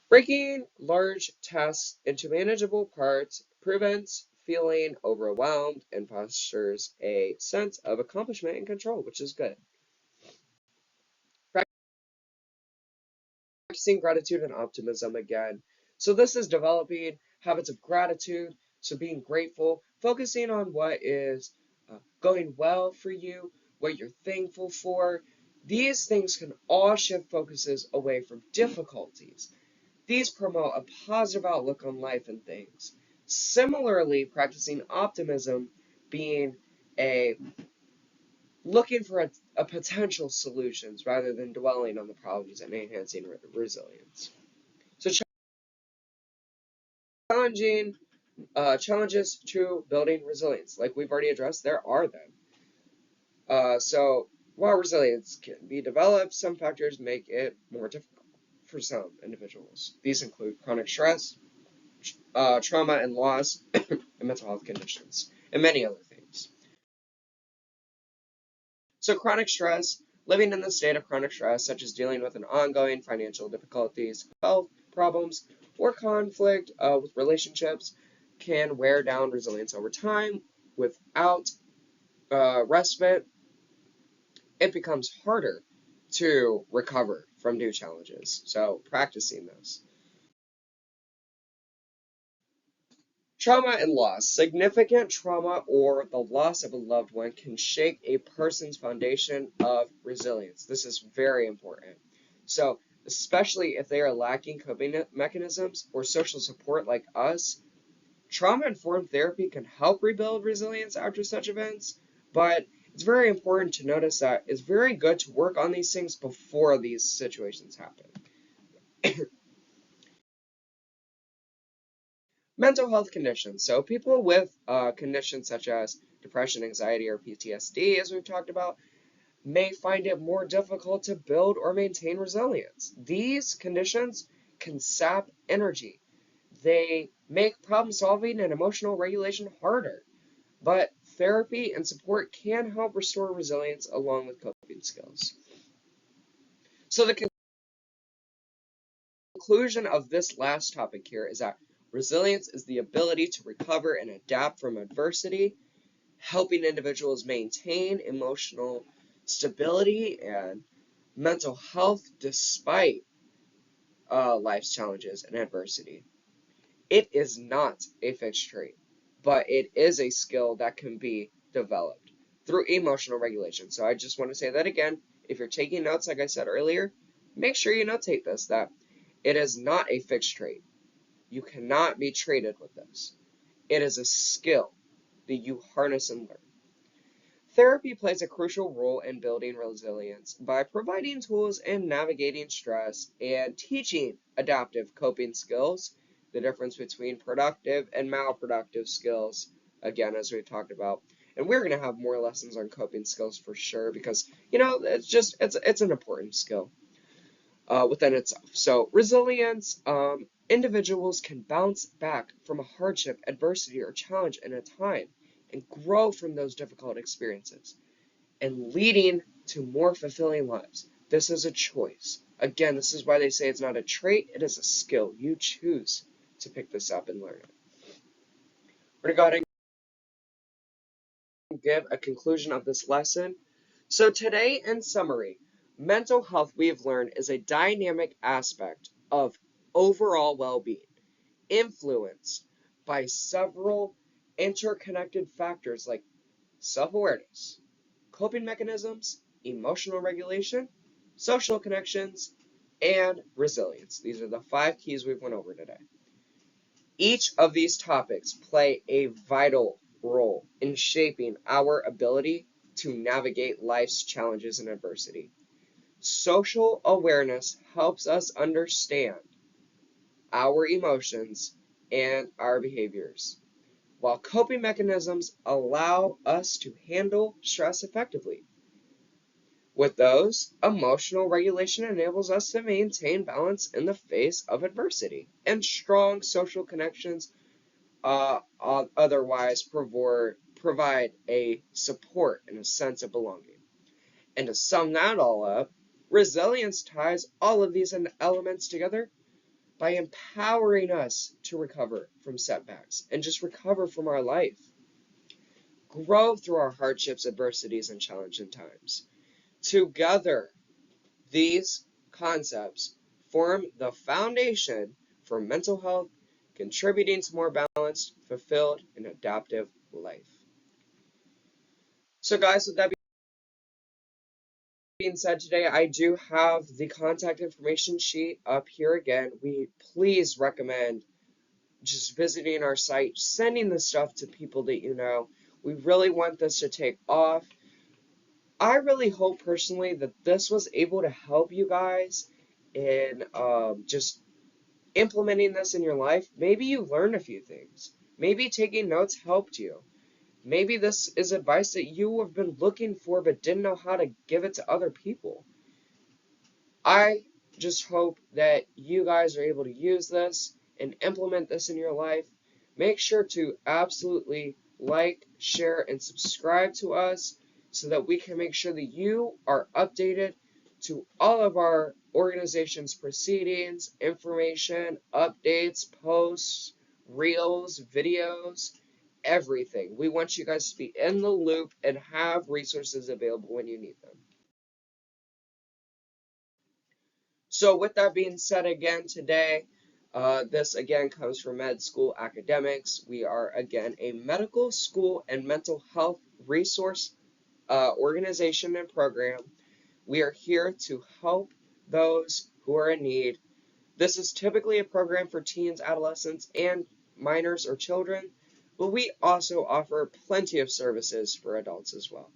Breaking large tasks into manageable parts prevents feeling overwhelmed and fosters a sense of accomplishment and control, which is good. Practicing gratitude and optimism again. So this is developing habits of gratitude, so being grateful, focusing on what is going well for you, what you're thankful for. These things can all shift focuses away from difficulties. These promote a positive outlook on life and things. Similarly, practicing optimism being a looking for a potential solutions rather than dwelling on the problems and enhancing resilience. So challenging challenges to building resilience, like we've already addressed, there are them. So while resilience can be developed, some factors make it more difficult for some individuals. These include chronic stress, trauma and loss, and mental health conditions, and many other things. So chronic stress, living in the state of chronic stress, such as dealing with an ongoing financial difficulties, health problems, or conflict with relationships, can wear down resilience over time. Without respite, it becomes harder to recover from new challenges. So practicing this. Trauma and loss. Significant trauma or the loss of a loved one can shake a person's foundation of resilience. This is very important. So, especially if they are lacking coping mechanisms or social support like us, trauma-informed therapy can help rebuild resilience after such events. But it's very important to notice that it's very good to work on these things before these situations happen. Mental health conditions. So people with conditions such as depression, anxiety, or PTSD, as we've talked about, may find it more difficult to build or maintain resilience. These conditions can sap energy. They make problem solving and emotional regulation harder. But therapy and support can help restore resilience along with coping skills. So the conclusion of this last topic here is that resilience is the ability to recover and adapt from adversity, helping individuals maintain emotional stability and mental health despite life's challenges and adversity. It is not a fixed trait, but it is a skill that can be developed through emotional regulation. So I just want to say that again. If you're taking notes, like I said earlier, make sure you notate this, that it is not a fixed trait. You cannot be traded with this. It is a skill that you harness and learn. Therapy plays a crucial role in building resilience by providing tools in navigating stress and teaching adaptive coping skills, the difference between productive and malproductive skills, again, as we talked about. And we're going to have more lessons on coping skills for sure because, it's an important skill within itself. So resilience, individuals can bounce back from a hardship, adversity, or challenge in a time and grow from those difficult experiences and leading to more fulfilling lives. This is a choice. Again, this is why they say it's not a trait, it is a skill. You choose to pick this up and learn it. We're going to go ahead and give a conclusion of this lesson. So today, in summary, mental health, we've learned, is a dynamic aspect of overall well-being, influenced by several interconnected factors like self-awareness, coping mechanisms, emotional regulation, social connections, and resilience. These are the 5 keys we've went over today. Each of these topics play a vital role in shaping our ability to navigate life's challenges and adversity. Social awareness helps us understand our emotions and our behaviors, while coping mechanisms allow us to handle stress effectively. With those, emotional regulation enables us to maintain balance in the face of adversity, and strong social connections otherwise provide a support and a sense of belonging. And to sum that all up, resilience ties all of these elements together by empowering us to recover from setbacks and just recover from our life, grow through our hardships, adversities, and challenging times. Together, these concepts form the foundation for mental health, contributing to more balanced, fulfilled, and adaptive life. So guys, with that being said, today I do have the contact information sheet up here again. We please recommend just visiting our site, sending this stuff to people that you know. We really want this to take off. I really hope personally that this was able to help you guys in just implementing this in your life. Maybe you learned a few things. Maybe taking notes helped you. Maybe this is advice that you have been looking for but didn't know how to give it to other people. I just hope that you guys are able to use this and implement this in your life. Make sure to absolutely like, share, and subscribe to us so that we can make sure that you are updated to all of our organization's proceedings, information, updates, posts, reels, videos, everything. We want you guys to be in the loop and have resources available when you need them. So with that being said again today, this again comes from Med School Academics. We are again a medical school and mental health resource organization and program. We are here to help those who are in need. This is typically a program for teens, adolescents, and minors or children, but we also offer plenty of services for adults as well.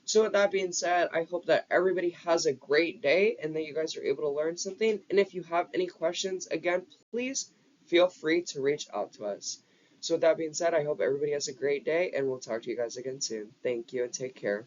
So with that being said, I hope that everybody has a great day and that you guys are able to learn something. And if you have any questions, again, please feel free to reach out to us. So with that being said, I hope everybody has a great day and we'll talk to you guys again soon. Thank you and take care.